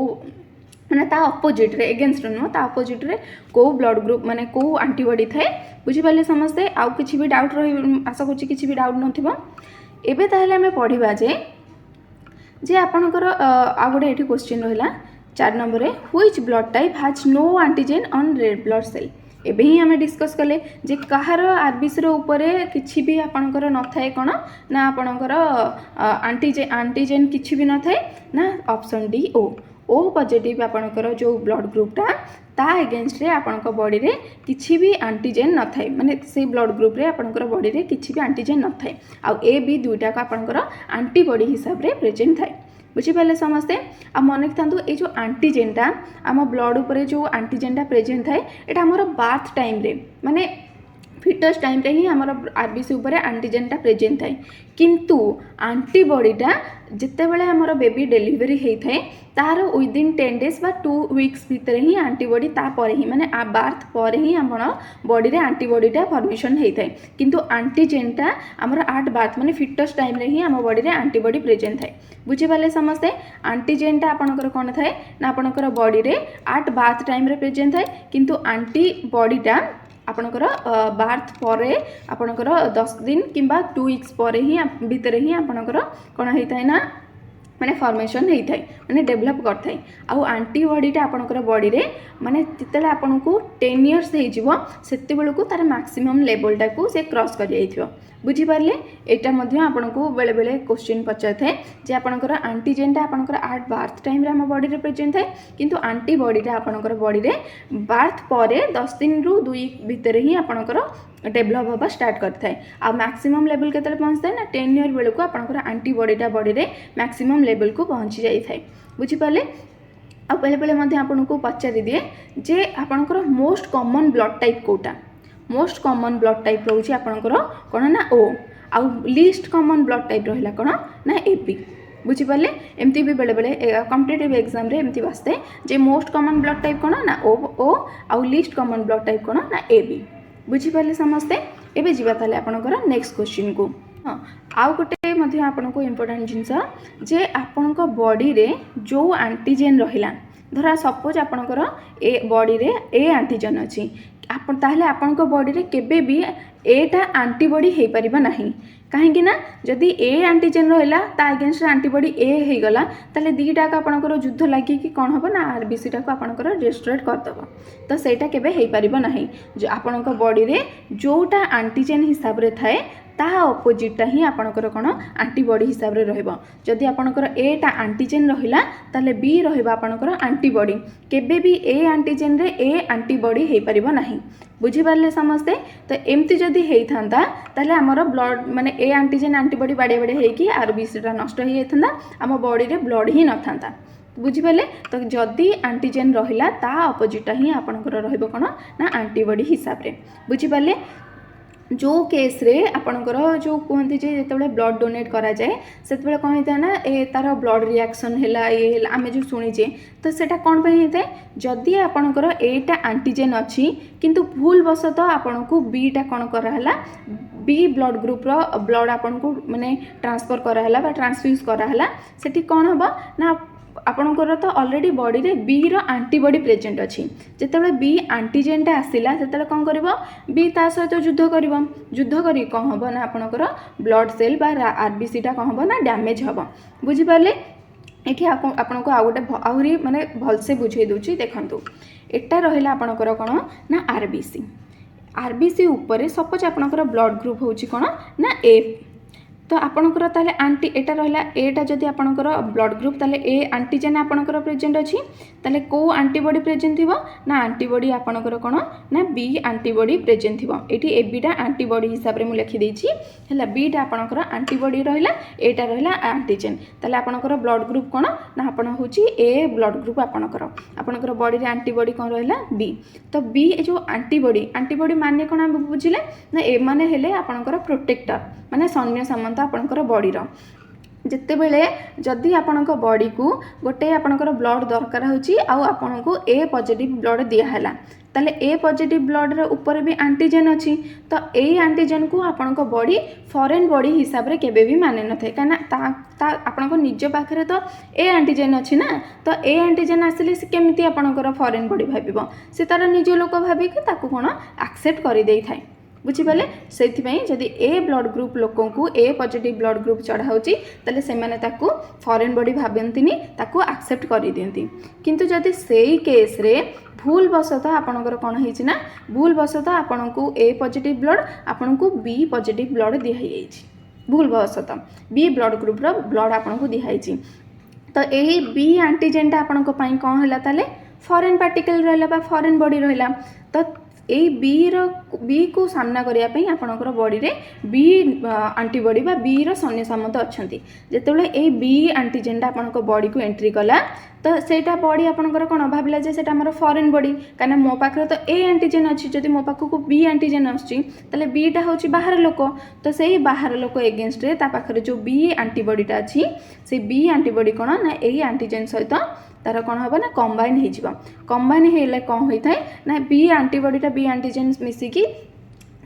माने ता अपोजिट रे अगेंस्ट नुह ता अपोजिट रे को ब्लड ग्रुप माने को एंटीबॉडी थाए। बुझिपारे समस्ते आउ किछि भी डाउट रही आशा करछि किछि भी डाउट नथिबो। एबे ताहले हमें पढ़िबा जे आपनकर आ गोटे एठी क्वेश्चन रहिला 4 नंबर रे which blood type has no antigen on red blood cell. एबे ही हमें डिस्कस कले जे कहार आरबीसी रो ऊपर किछि भी आपनकर न थाए कोन ना आपनकर एंटीजेन किछि भी न थाए ना ऑप्शन डी ओ पॉजिटिव आपनकर जो ब्लड ग्रुपटा ता अगेंस्ट रे आपनकर बॉडी रे किछि भी एंटीजेन न थाए माने से ब्लड ग्रुप रे आपनकर बॉडी रे किछि भी एंटीजेन न थाए आ ए बी दुईटा का आपनकर एंटीबॉडी हिसाब रे प्रेजेंट थाए। बुझिपारे समस्ते आ मन रखिथांतु ए जो एंटीजेनटा आम ब्लड उपरे जो एंटीजेनटा प्रेजेंट थाए एटा हमर बार्थ टाइम रे माने फिटस टाइम रे ही आमर आरबीसी ऊपर एंटीजेनटा प्रेजेंट थाए किंतु एंटीबॉडीटा जिते बेले आमर बेबी डिलीवरी होता है तार विदिन 10 डेज बा 2 वीक्स भितर ही एंटीबॉडी तापर ही माने बार्थ पर ही आम बॉडी रे एंटीबॉडीटा फॉर्मेशन होता है किंतु एंटीजेनटा आमर आट बार्थ माने फिटस टाइम रे ही आम बॉडी रे एंटीबॉडी प्रेजेंट थाए। बुझिपारे समस्ते एंटीजेनटा आपनकर कोन थाए ना आपनकर बॉडी रे आट बार्थ टाइम रे प्रेजेंट थाए किंतु एंटीबॉडीटा आपनकर बार्थ पर आपनकर 10 दिन किंबा 2 वीक्स पर ही भितर ही आपनकर कोन होता है ना माने फॉर्मेशन होता है माने डेवलप करता है। आउ एंटीबॉडीटा आपनकर बॉडी रे माने जितेला आपनको 10 इयर्स हो सेते बेलू तार मैक्सिमम लेवलटा को से क्रॉस कर जाइथिबो। बुझिपारे एटा मध्य आपनको बेले बेले क्वेश्चन पचार थाए जे आपनकर एंटीजेनटा आपनकर आट बार्थ टाइम रे हम बॉडी रे प्रेजेंट थाए किंतु एंटीबॉडीटा आपनकर बॉडी रे बार्थ पर 10 दिन रु 2 वीक भितर ही आपनकर डेवलप होगा स्टार्ट करता है। आ मैक्सिमम लेवल के पहुँचता है ना 10 ईयर बेलू आपनकर एंटीबॉडीटा बॉडी रे मैक्सिमम लेवल को पहुँची जाए थाए। बुझिपारे आ बेले बेले आपको पचारि दिए जे आपनकर मोस्ट कॉमन ब्लड टाइप कोटा मोस्ट कॉमन ब्लड टाइप रोचे आपनकर कौन ना ओ आउ लीस्ट कॉमन ब्लड टाइप रहा कौन ना ए बी। बुझिपारे एमती भी बेले बेले कॉम्पिटिटिव एग्जाम रे एमती बासते जे मोस्ट कॉमन ब्लड टाइप कौन ना ओ आउ लीस्ट कॉमन ब्लड टाइप कौन ना ए बी। बुझिपारे समस्ते एबे जीवा ताले आपनकर नेक्स्ट क्वेश्चन को। हाँ आउ गोटे मध्य आपनको इम्पोर्टेंट जिनस जे आपनक बॉडी रे जो एंटीजेन रहिला धरा सपोज आपनकर ए बॉडी रे ए एंटीजेन अछि आपन ताहले आपनक बॉडी रे केबे भी एटा एंटीबॉडी हे परिबा नाही कहीं ना जदि ए एंटीजेन रहा ता अगेंस्ट एंटीबॉडी ए हो गला ताले दीटा का आपनकर युद्ध लगी कि कौन हम ना आरबीसी टा को आपनकर डिस्ट्रॉय करदेव तो सेटा केबे हे परिबा नाही जो आपनक बॉडी रे जोटा एंटीजेन हिसाब रे थाए ताहा अपोजिटा ही आपनकर कौन एंटीबॉडी हिसाब रे रहइबो। जदि आपनकर एटा एंटीजेन रहिला ताले बी रहइबा आपनकर एंटीबॉडी केबे भी ए एंटीजेन रे ए एंटीबॉडी हे परिबो नाही। बुझिपारे समस्ते तो एमती जदि हेइथांता ताले हमर ब्लड माने ए एंटीजेन एंटीबॉडी बाडे बाडे हेकि आरबीसीटा नष्ट हो जाइथांता आम बॉडी रे ब्लड ही न थांता। बुझिपारे तो जदि एंटीजेन रहिला ता अपोजिटा ही आपनकर रहइबो कोन ना एंटीबॉडी हिसाब रे। बुझिपारे जो केस रे आपनकर जो कहते जे जेतेबेले ब्लड डोनेट करा जाए सेतेबेले कौन होता है ना ए तार ब्लड रिएक्शन हैला ये आमे जो सुनीचे तो सेटा कौन पे होता है जदि आपनकर एटा एंटीजेन अच्छी किंतु भूल वशतः आपनको बीटा कौन कराला बी ब्लड ग्रुप रो ब्लड आपनको माने ट्रांसफर कराला बा ट्रांसफ्यूज कराला सेठी कौन होबा ना आपनकर तो ऑलरेडी बॉडी रे बी रो एंटीबॉडी प्रेजेंट अच्छी जितेबाला बी एंटीजेनटा आसला से कौन कर बी ता सहित युद्ध करी कौन हम ना आपनकर ब्लड सेल बा आरबीसीटा कौन हम ना डैमेज हम। बुझिपारे एठी आपनको आउ गोटे आहरी माने भलसे बुझे दूची देखंतु एटा रहिला आपणकर कोन ना आरबीसी आरबीसी ऊपर सपोज आपणकर ब्लड ग्रुप होची कोन ना ए तो आपणकर ताले आंटी एटा रहिला एटा जदि आपणकर ब्लड ग्रुप ताले ए एंटीजन आपणकर प्रेजेंट अछि ताले को एंटीबॉडी प्रेजेंट थिबो ना एंटीबॉडी आपणकर कोन ना बी एंटीबॉडी प्रेजेंट थिबो एठी ए बी टा एंटीबॉडी हिसाब रे मु लिखि देछि हला बी टा आपणकर एंटीबॉडी रहिला एटा रहिला एंटीजन ताले आपणकर ब्लड ग्रुप कोन ना आपण होछि ए ब्लड ग्रुप आपणकर बॉडी रे एंटीबॉडी कोन रहिला बी तो बी जो एंटीबॉडी माने कोन हम बुझिले ना ए माने हेले आपणकर प्रोटेक्टर माने सैन्य सामंत आपणकर बॉडी रो जिते बेले जदि आपणक बॉडी को गोटे आपणकर ब्लड दरकार होची आ आपणको ए पॉजिटिव ब्लड दिया हला ताले ए पॉजिटिव ब्लड रे ऊपर भी एंटीजन अछि तो ए एंटीजन को आपणको बॉडी फॉरेन बॉडी हिसाब रे केबे भी माने न थे काना ता आपणको निज पाखरे तो ए एंटीजन अछि ना तो ए एंटीजन आसिले से केमिति आपणकर फॉरेन बॉडी भाबिबो से तार निज लोक भाबी कि ताको कोन एक्सेप्ट करि देई थाए बुझिपारे से जदि ए ब्लड ग्रुप लोक को ए पॉजिटिव ब्लड ग्रुप चढ़ाऊँगी ताले से माने ताकू फॉरेन बॉडी भाबंतिनी ताकू एक्सेप्ट कर दियंती किंतु जदि सेई केस रे भूल वशतः आपणकर कौन होइछि ना भूल वशतः आपणको ए पॉजिटिव ब्लड आपणको बी पॉजिटिव ब्लड दिया भूल वशतः बी ब्लड ग्रुप रो ब्लड आपणको दिया तो यही बी एंटीजेनटा आपणको पई कौन होला ताले फॉरेन पार्टिकल रहला बा फॉरेन बॉडी रहला तो ए बी को सामना करिया पई आपणकर बॉडी रे बी एंटीबॉडी बा बी रो सैन्य सामंत अछंती जेतेबेले ए बी एंटीजेनटा आपणकर बॉडी को एंट्री कला तो सेटा बॉडी आपणकर कोन भाबिला जे सेटा हमर फॉरेन बॉडी काना मो पाखरे तो ए एंटीजन अछि जदि मो पाखो को बी एंटीजन आछि तले बी टा होछि बाहर लोक तो सेही बाहर लोक एगेंस्ट रे ता पाखरे जो बी एंटीबॉडीटा अछि से बी एंटीबॉडी कोन ना ए एंटीजन सहित तार कौन हम ना कंबाइन कंबाइन हेले कौन होता है ना बी एंटीबॉडीटा बी एंटीजन मिसिकी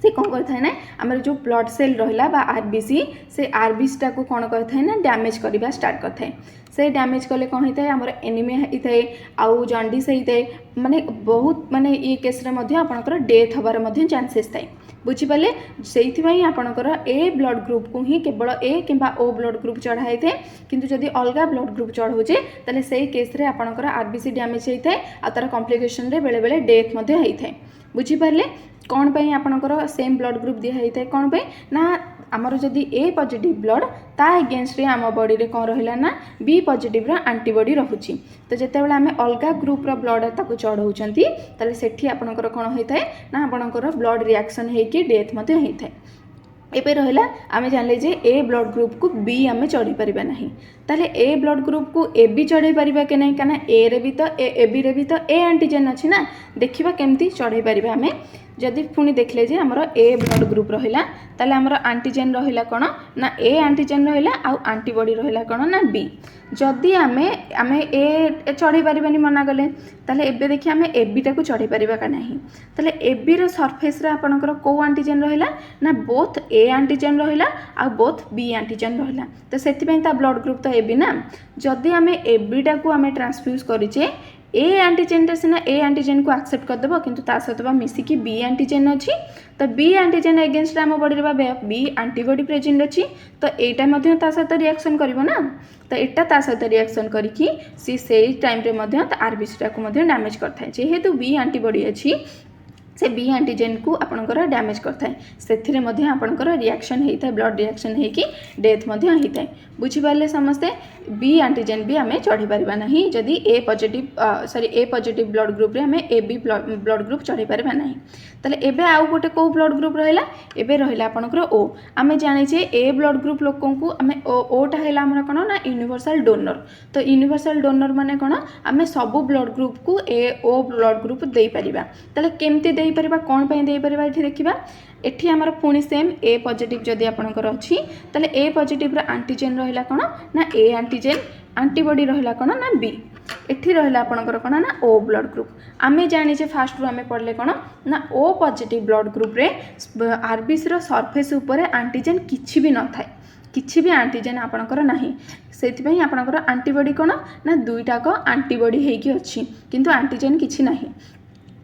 से कौन करता है ना आम जो ब्लड सेल रहा बा आरबीसी से आरबीसी टा को कौन करता है ना डैमेज करवा स्टार्ट करता है से डैमेज कले कौन होता है आम एनीमिया होता है आउ जॉन्डिस होता है माने बहुत माने ये केस रे मध्य आपनकर डेथ हबार मध्य चांसेस थाए बुझिपारे से आपणकर ए ब्लड ग्रुप को ही केवल ए कि ओ ब्लड ग्रुप चढ़ाई थे किंतु जदि अलग ब्लड ग्रुप चढ़ाऊे ताले से केस रे आपणकर आरबीसी डैमेज होता है आ तार कॉम्प्लिकेशन रे बेले बेले डेथ मध्य होता है बुझिपारे कौन पे आपणकर सेम ब्लड ग्रुप दिया होता है कौन पे ना आमर जदि ए पॉजिटिव ब्लड ता एगेंस्ट रे आम बॉडी रे कौन रहिला ना बी पॉजिटिव रा एंटीबॉडी रहुची तो जेतेबेले आमे अलगा ग्रुप रा ब्लड ताको चढ़ाउचंती ताले सेठी आपणकर कौन होता है ना आपणकर ब्लड रिएक्शन हेकी डेथ मते होता है एबे रहिला आमे जानले जे ए ब्लड ग्रुप को बी आमे चढ़ी परिबा नहीं ताले ए ब्लड ग्रुप को ए बी चढ़ी परिबा के नहीं काना ए रे भी तो ए बी रे भी तो ए एंटीजन अछि ना देखिबा केमती चढ़ी परिबा आमे जदि पुणी देखले जे हमर ए ब्लड ग्रुप रहिला ताले हमर एंटीजन रहिला कोन ना ए एंटीजन रहिला आ एंटीबॉडी रहिला कोन ना बी जदि आमे ए चढ़ी परिबानी मना गले ताले एबे देखि आमे ए बी टाको चढ़ी परिबा का नहीं ताले ए बी रो सरफेस रे आपनकर को एंटीजन रहिला ना बोथ ए एंटीजन रहिला आ बोथ बी एंटीजन रहिला तो सेति पई ता ब्लड ग्रुप तो ए बी ना जदि आमे ए बी टाको आमे ट्रांसफ्यूज करिचे ए एंटीजन टा सिना ए एंटीजन को एक्सेप्ट कर देबो किंतु ता सहित मिसिकी बी एंटीजन अछि तो बी एंटीजन एगेंस्ट आम बॉडी रे बी एंटीबॉडी प्रेजेंट अछि तो एटा मध्ये ता सहित रिएक्शन करिवो ना तो एटा ता सहित रिएक्शन करिकी सी सेही टाइम रे मध्ये आरबीसी टा को मध्ये डैमेज करथाय जेहेतु बी एंटीबॉडी अछि से बी एंटीजन को आपणकर डैमेज करता है से आपणकर रिएक्शन होता है ब्लड रिएक्शन होगी डेथ होता है बुझिपारे समस्ते बी एंटीजन भी आम चढ़ी पारिबा नहीं जदि ए पॉजिटिव ब्लड ग्रुप रे आम ए बी ब्लड ग्रुप चढ़ी पारिबा नहीं ताले एबे आउ गोटे को ब्लड ग्रुप रहिला एबे रहिला आपणकर ओ आम जानिचे ए ब्लड ग्रुप लोकों को आम ओटा हैला हमर कोन ना यूनिवर्सल डोनर तो यूनिवर्सल डोनर माने कोन आम सब ब्लड ग्रुप को ए ओ ब्लड ग्रुप दे परिबा ताले केमती दे परिबा कोन पई दे परिबा एठी देखिबा एठी हमर पुणी सेम ए पॉजिटिव जदि आपणकर अछि ताले ए पॉजिटिव रा एंटीजन रहिला कोन ना ए एंटीजन एंटीबॉडी रहिला कोन ना बी एठी रहिला आपणकर कोन ना ओ ब्लड ग्रुप आमे जानि जे फास्ट रो आमे पढले कोन ना ओ पॉजिटिव ब्लड ग्रुप रे आरबीसी रो सरफेस ऊपर एंटीजन किछि भी न थाए किछि भी एंटीजन आपणकर नाही सेति पई आपणकर एंटीबॉडी कोन ना दुईटा को एंटीबॉडी हेकी अछि किंतु एंटीजन किछि नाही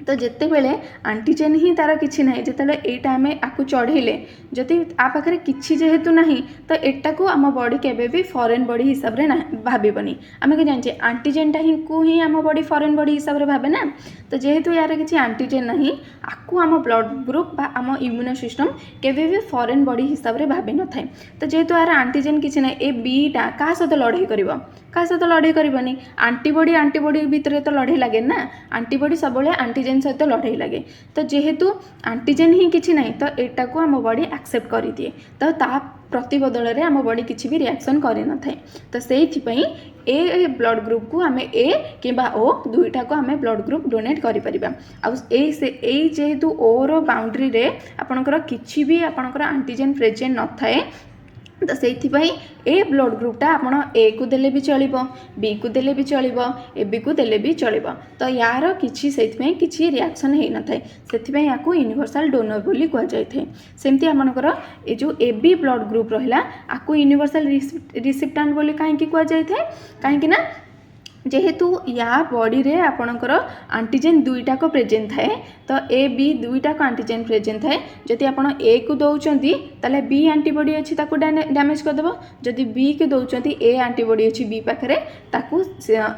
तो जिते बेले आंटीजेन ही तार किसी ना जिते यहाँ आम आपको चढ़ेले जदि आ पाखे किसी जेहेतु ना तो एटा को आम बॉडी केबे भी फॉरेन बॉडी हिसाब से ना भावनी आम कि जाने आंटीजेनटा ही आम बॉडी फॉरेन बॉडी हिसाब से भावे ना तो जेहेतु यार किसी आंटीजेन ना आपको आम ब्लड ग्रुप बा आम इम्यूनो सिस्टम केबे भी फॉरेन बॉडी हिसाब से भावी न थाए तो जेहेतु यार आंटीजेन किसी ना ए बीटा क्या सहित लड़ाई कर क्या सहित लड़ाई करनी आंटीबॉडी भितर तो लड़ाई लगे ना आंटीबॉडी सब आंटीजेन सहित लड़ाई लगे तो जेहेतु आंटीजेन ही किसी ना तो यहाँ को आम बॉडी एक्सेप्ट कर दिए तो ता प्रतिबदल में आम बॉडी किसी भी रिएक्शन कर न थाए तो से ए ब्लड ग्रुप को आम ए कि ओ दुईटा को आम ब्लड ग्रुप डोनेट करें जेहेतु ओर बाउंड्री रे आपणकर किसी भी आपणकर आंटीजेन प्रेजेंट न थाए तो से ए ब्लड ग्रुपटा आपण ए को देले भी चलिबो बी को देले भी चलिबो ए बी को देले भी चलिबो तो यार किछि सेथि किछि रिएक्शन हे न थाए सेथि याकू यूनिवर्सल डोनर बोली कह जाय थाए सेमती आपनकर ए जो ए बी ब्लड ग्रुप रहिला आकू यूनिवर्सल रिसिप्टेंट बोली काहे कि कह जाय थाए काहे ना जेहेतु या बॉडी रे आपणकर आंटीजेन दुईटा को प्रेजेंट थाए तो ए बी दुईटा को आंटीजेन प्रेजेंट थाए जदि आपण ए को दौरान ताले बी आंटीबॉडी अच्छी ताकू डैमेज करदेव जदि बी को दौरान ए आंटीबॉडी अच्छी बी पाखे ताकू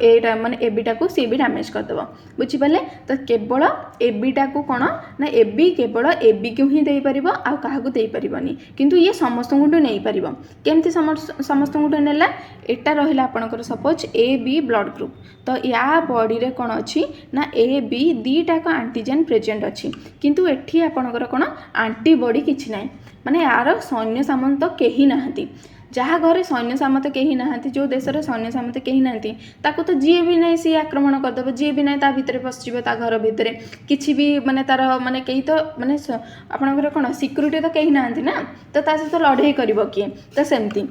ए माने ए बीटा को सी भी डैमेज करदेव बुझीपारे तो केवल ए बीटा को कौन ना ए बी केवल ए बी को ही दे पारिबो आ काहा को दे पारिबोनी किंतु ये समस्त को नहीं पारिबो केमती समस्त को नेला एटा रहिला आपणकर suppose A B blood group तो या बॉडी रे कौन अच्छी ना ए बी दीटा का आंटीजेन प्रेजेंट अच्छी किंतु एठी आपणकर कौन आंटीबॉडी किछि नाही माने यार सैन्य सामंत कहीं नहांती जहाँ घरे सैन्य सामंत कहीं नहांती जो देश में सैन्य सामंत कहीं नहांती ताको तो जी भी नहीं सी आक्रमण करदेव जी भी नहीं ता भितर पशिଯିव ता घर भितर किछि भी माने तार माने कहीं तो माने आपणकर कौन सिक्यूरीटी तो कहीं नहांती ना तो ता सहित लड़ाई करिवो किए तो सेमती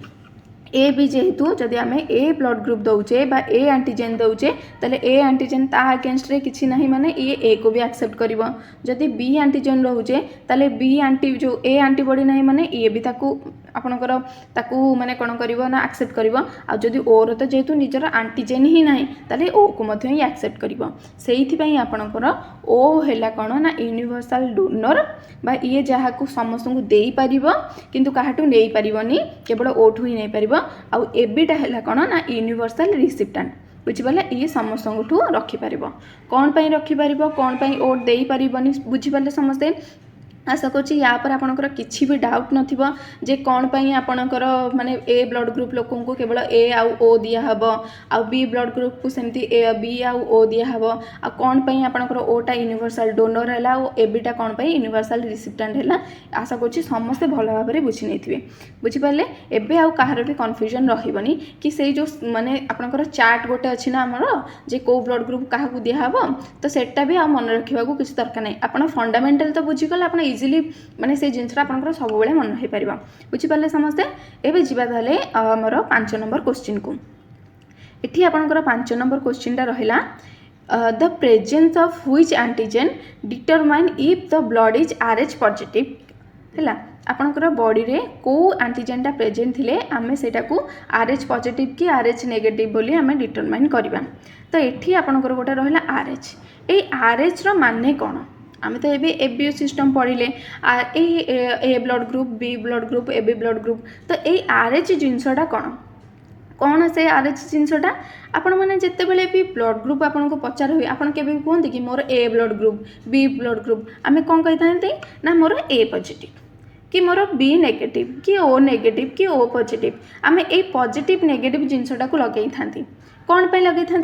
ए भी जेहेतु जदि आम ए ब्लड ग्रुप दौचे बा ए आंटीजेन दौचे ताले ए आंटीजेन ता अगेंस्ट रे किछि नाही माने ये ए को भी एक्सेप्ट करिवो जदि बी आंटीजेन रहउचे ताले बी आंटी जो ए आंटीबॉडी नाही माने ये भी ताकू आपणकर ताकू माने कोन करिवो ना एक्सेप्ट करिवो आ जदि ओ रो तो जेहेतु निजर आंटीजेन ही नाही ताले ओ को मध्ये ही एक्सेप्ट करिवो सेहिथि पई आपणकर ओ हैला कोन ना यूनिवर्सल डोनर बा ये जहाँ को समस्त को दे पारिबो किंतु काहाटू नै पारिबोनी केवल ओठू ही नै पारिबो आउ एबिटा हैला कोन ना यूनिवर्सल रिसिप्टेंट बुझिपारे ये समस्त रखिपार कौन पर रखिपार कौन पर ओट दे पारिबोनी बुझिपारे समस्ते आशा करुँच या पर आपणकर किसी भी डाउट नथिबो जे कौन पर आपणकर माने ए ब्लड ग्रुप लोक को केवल ए आउ ओ दिया हबो आ बी ब्लड ग्रुप को सेमती ए बी आउ ओ दिया हबो आ कौन पर आपणकर ओटा यूनिवर्सल डोनर हैला ओ ए बीटा कौन पर यूनिवर्सल रिसिप्टेंट हैला आशा करुँच समस्ते भल भाव में बुझी नहीं बुझिपारे एबे आउ कहार भी कन्फ्यूजन रहिबनी कि से जो माने आपणकर चार्ट गोटे अछि ना हमर जे को ब्लड ग्रुप काहा को दिया हबो तो सेटा भी आ मन रखिबा को किछ दरकार नै आपण फंडामेंटल तो बुझिगल आपण इजिली माने से जिनसरा आपनकर सब बेले मन रहि परिबा बुझिपाले समस्ते एबे जिबा ताले हमर 5 नंबर क्वेश्चन को एठी आपनकर 5 नंबर क्वेश्चन टा रहिला the presence of which antigen determine if the blood is RH positive हैला आपनकर बॉडी रे को एंटीजन टा प्रेजेंट थिले आमे सेटा को आरएच पॉजिटिव कि आरएच नेगेटिव बोली आमे डिटरमाइन करबा तो एठी आपनकर गोटे रहिला आरएच ए आरएच रो माने कोन आम तो ये एबीओ सिस्टम पढ़ले A blood group B blood group A B blood group तो ये आरएच जिनसटा कौन कौन से आरएच जिनसटा आपण मैंने जिते बड़े भी ब्लड ग्रुप आपको पचार हुए आपड़ के कहते कि मोर A blood group B blood group आम कौन कही था ना मोर ए पॉजिटिव कि मोर बी नेगेटिव कि ओ नेगेटिव कि ओ पॉजिटिव आम ए पॉजिटिव नेगेटिव जिनसटा को लगे था कौन पे लगे था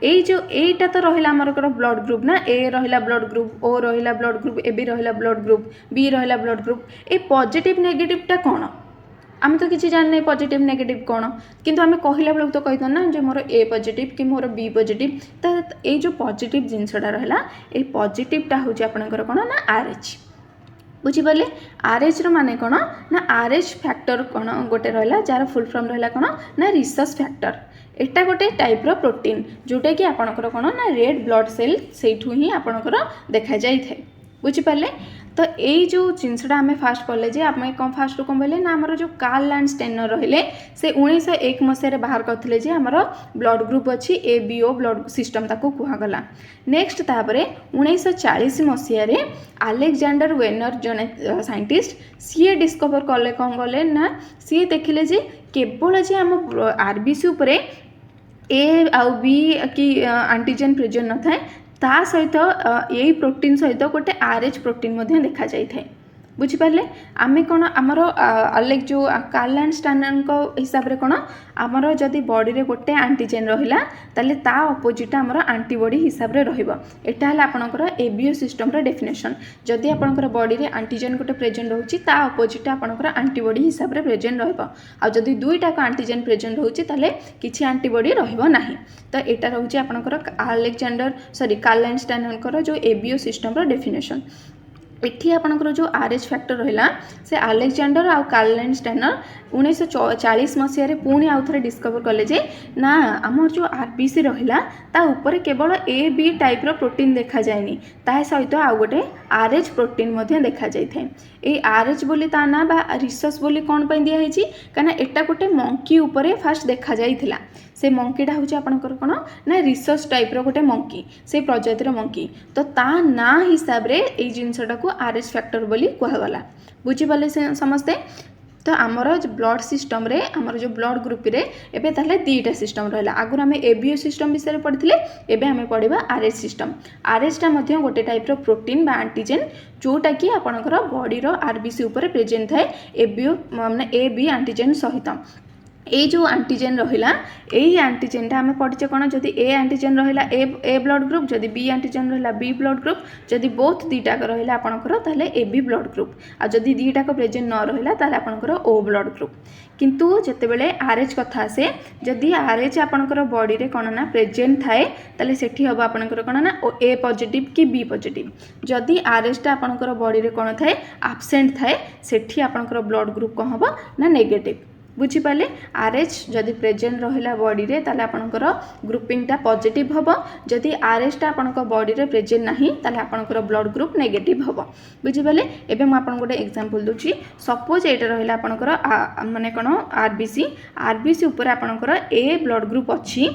ये जो एटा तो रहा आमर ब्लड ग्रुप ना ए रहा ब्लड ग्रुप ओ रहा ब्लड ग्रुप ए बी रहा ब्लड ग्रुप बी रहा ब्लड ग्रुप ए पॉजिटिव नेगेटिवटा कौन आम तो किसी जाने पॉजिटिव नेगेटिव कौन किंतु आम कहला बेलू तो कही ना जो मोर ए पॉजिटिव कि मोर बी पॉजिटिव तो ये जो पॉजिटिव जिनसटा रहा ये पॉजिटिवटा हूँ आपंकर कौन ना आरएच बुझिपारे आरएच रो माने कौन ना आरएच फैक्टर कौन गोटे रहा जार फुल फॉर्म रहा कौन ना रिसस फैक्टर एटा गोटे टाइप रो प्रोटीन जोटा कि आपणकर कौन ना रेड ब्लड सेल से ही आपणकर देखा जाए बुझिपारे। तो यही जो जिनसटा आम फास्ट कले जे आम कौन फास्ट कौन बोले ना आमर जो कार्ल एंड स्टेनर रहिले से 1901 मसीह बाहर करते जे आमर ब्लड ग्रुप अच्छी ABO ब्लड सिस्टम ताको कहगला। नेक्स्ट तापर 1940 मसीह अलेक्जेंडर वेनर जने साइंटिस्ट सी डिस्कवर कले कौन कले ना सी देखिले जे केवल जे आम RBC उपरे A आउ B कि एंटीजन प्रेजेंट न थाए ता सहित यही प्रोटीन सहित गोटे RH प्रोटीन देखा जाए थे। बुझिपारे आम कौन आमर अलेक जो कार्ल एंड स्टेनर हिसाब से कौन आमर जदि बॉडी रे गोटे एंटीजेन रहिला ताले ता अपोजिट आमर एंटीबॉडी हिसाब से रहिबो। एटा हला आपनकर ABO सिस्टम रो डेफिनेशन। जदि आपनकर बॉडी रे एंटीजेन गोटे प्रेजेंट होची ता अपोजिट आपनकर एंटीबॉडी हिसाब से प्रेजेंट रहइबो। आ जदि दुईटा को एंटीजेन प्रेजेंट होची ताले किछि एंटीबॉडी रहिबो नाही। तो एटा रहउची आपनकर कार्ल एंड स्टेनर जो ABO सिस्टम रो डेफिनेशन। एठी आपनकर जो RH फैक्टर रहिला से अलेक्जेंडर आउ कार्ल एंड स्टेनर 1940 मसीह पुणी आउ थे डिस्कवर कले जे ना आम जो RBC रहिला ता ऊपर केवल AB टाइप रो प्रोटीन देखा जाएनी ता सहित आउ गोटे RH प्रोटीन देखा जाए थे। ये RH बोली ता ना बा रिसस बोली कौन पे दिया है कना एटा गोटे मंकी ऊपर फास्ट देखा जाइथिला। से मंकीटा हूँ आपंकर कौन ना रिसर्च टाइप रो गोटे मंकी से प्रजातिर मंकी तो ता ना हिसाब रे ए जिनसटा को RH फैक्टर बोली कहगला। बुझिपारे समस्ते। तो आमर ब्लड सिस्टम रे आमर जो ब्लड ग्रुप रे एबे ताले दीटा सिस्टम रहला। आगुर आम ABO सिस्टम विषय पढ़िथिले एबे आम पढ़िबा RH सिस्टम। RH टा मध्य गोटे टाइप रो प्रोटीन बा एंटीजेन जोटा कि आपनकर बॉडी रो RBC ऊपर प्रेजेंट थाए ABO माने AB एंटीजेन सहित। ये जो एंटीजेन रहिला यही एंटीजेनटा आम पढ़चे कौन जदि ए एंटीजेन रहिला ए ब्लड ग्रुप जदि बी एंटीजेन रहिला बी ब्लड ग्रुप जदि बोथ दीटाक रहिला आपनकर ताले AB ब्लड ग्रुप आ जदि दीटाक प्रेजेंट न रहिला ताले आपनकर O ब्लड ग्रुप। किंतु जेतेबेले RH कथा आसे जदि RH आपनकर बॉडी रे कौन ना प्रेजेंट थाए ताले सेठी हबो आपनकर कौन ना A पॉजिटिव कि B पॉजिटिव। जदि RH टा आपनकर बॉडी रे कौन थाए एब्सेंट थाए सेठी आपनकर ब्लड ग्रुप कौन हबो ना नेगेटिव। बुझिपारे RH जदि प्रेजेंट रहिला बॉडी रे ताले आपनकर ग्रुपिंगटा पॉजिटिव हबो। जदि RH टा आपनकर बॉडी रे प्रेजेंट नाही ताले आपनकर ब्लड ग्रुप नेगेटिव हबो। बुझिपारे। एबे म आपन गोटे एग्जांपल दोची। सपोज एटा रहिला आपनकर माने कोन RBC ऊपर आपनकर A ब्लड ग्रुप अछि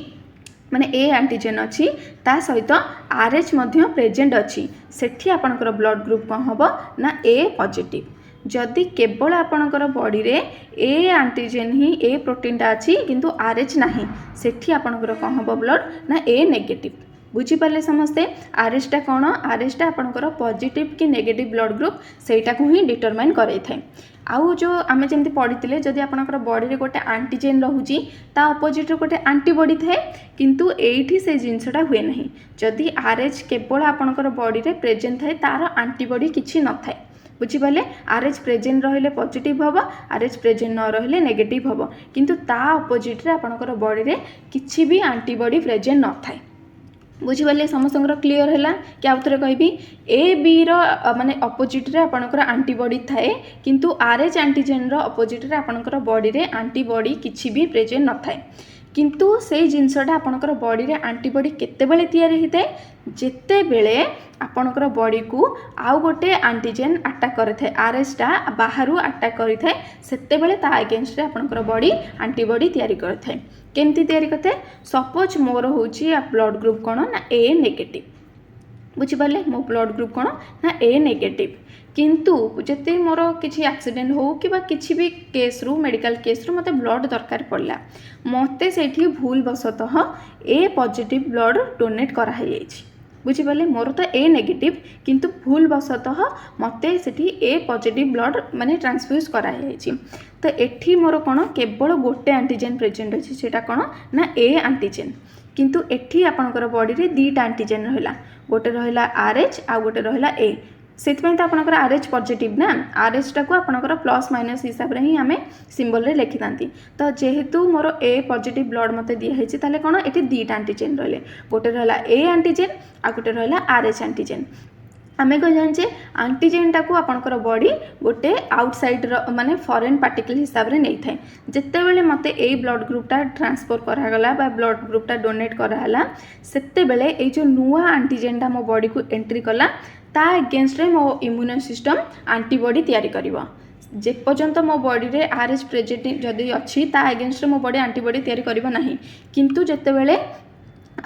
माने ए एंटीजेन अच्छी ता सहित RH मध्य प्रेजेंट अच्छी सेठी आपनकर ब्लड ग्रुप कौन हबो ना A पॉजिटिव। जदि केवल आपनकर बॉडी रे ए एंटीजेन ही ए प्रोटीनटा अच्छी किंतु RH नाही सेठी आपनकर कौन हबो ब्लड ना A नेगेटिव। बुझिपारे समस्ते। RH टा कौन RH टा आपनकर पॉजिटिव कि नेगेटिव ब्लड ग्रुप सेटा को ही डिटरमाइन करे थाए। आउ जो आम जमी पढ़ी जदि आपनकर बॉडी रे गोटे एंटीजेन रहुची ता अपोजिट गोटे एंटीबॉडी थाए किंतु एठी से जिनसटा हुए नहीं। जदि RH केवल आपनकर बॉडी रे प्रेजेंट थाए तार एंटीबॉडी किछि न थाए। बुझिपारे। RH प्रेजेंट रहिले पॉजिटिव हबो RH प्रेजेंट न रहिले नेगेटिव हबो किंतु ता अपोजिट रे आपनकर बॉडी रे किछि भी एंटीबॉडी प्रेजेंट न थाए। बुझिपारे समस्त क्लीयर है कि आउ थे कहबी AB रो माने अपोजिट रे आपनकर एंटीबॉडी थाए किंतु RH एंटीजेन रो अपोजिट रे आपनकर बॉडी रे एंटीबॉडी किछि भी प्रेजेंट न थाए किंतु से जिनसटा आपनकर बॉडी रे एंटीबॉडी केतेबेले तैयारी होता है जेते बेले आपनकर बॉडी को आउ गोटे एंटीजेन अटैक करे थे RH टा बाहरु अटैक करि थे सेतेबेले ता अगेंस्ट रे आपनकर बॉडी एंटीबॉडी तैयारी करे थे। केमती तैयारी करते सपोज मोर होची ब्लड ग्रुप कौन ना A नेगेटिव। बुझिपारे मो ब्लड ग्रुप कौन ना A नेगेटिव किंतु जते मोर किसी एक्सीडेंट हो कि किसी भी केस रु मेडिकल केस रु मते ब्लड दरकार पड़ला मते सेठी भूल वशतः A पॉजिटिव ब्लड डोनेट करा है जायछि। बुझिपारे मोर तो A नेगेटिव किंतु भूल वशतः मते सेठी A पॉजिटिव ब्लड माने ट्रांसफ्यूज करा है जायछि। तो एठी मोर कौन केवल गोटे एंटीजेन प्रेजेंट अच्छी सेटा कौन ना A एंटीजेन किंतु एठी आपनकर बॉडी रे दीटा एंटीजेन रहिला गोटे रहिला RH आ गोटे रहिला A सेतपई तो आपनकर RH पॉजिटिव ना RH टा को आपनकर प्लस माइनस हिसाब रे ही हमें सिंबल रे लिखि दांती। तो जेहेतु मोर A पॉजिटिव ब्लड मते दिया हेछि ताले कोन एठी दीटा एंटीजेन रहले गोटे रहला A एंटीजेन आ गोटे रहला RH एंटीजेन। आमे कह जाने आंटीजेन टाक आपंकर बॉडी गोटे आउटसाइड माने फॉरेन पार्टिकल हिसाब से नहीं थाए जिते बेले मते ए ब्लड ग्रुपटा ट्रांसफर करागला बा ब्लड ग्रुपटा डोनेट कराला सेते बेले ए जो नुआ आंटीजेनटा मो बॉडी को एंट्री कला ता अगेंस्ट रे मो इम्यून सिस्टम आंटीबॉडी तैयारी करिवो जे पर्यंत मो बॉडी रे आरएच प्रेजेंट जदि अच्छी ता अगेंस्ट रे मो बॉडी आंटीबॉडी तैयारी करिवो नाही किंतु जेते बेले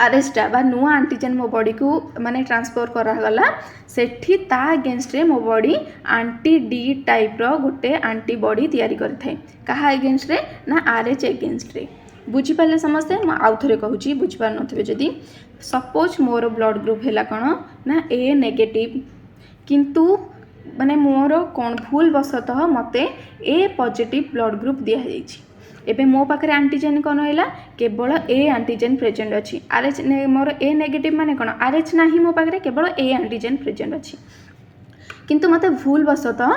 आरएसटा बा नुआ आंटीजेन मो बॉडी को माने ट्रांसफर करागला सेठी ता अगेंस्ट रे मो बॉडी आंटी डी टाइप रो गोटे आंटीबॉडी तैयारी करथाय कहा अगेंस्ट रे ना आरएच अगेंस्ट रे बुझी पाले समस्ते म आउ थरे कहूची बुझी पार नथिबे जदी सपोज मोर ब्लड ग्रुप हैला कोन ना ए नेगेटिव किंतु माने मोर कोन भूल वशतः मते ए पॉजिटिव ब्लड ग्रुप दिया जायछि एबे मो पाखरे आंटीजेन कौन है केवल ए आंटीजेन प्रेजेंट अच्छी आरएच मोर ए नेगेटिव माने कौन आरएच ना मो पाखरे केवल ए आंटीजेन प्रेजेंट अच्छी किंतु मते भूल वशतः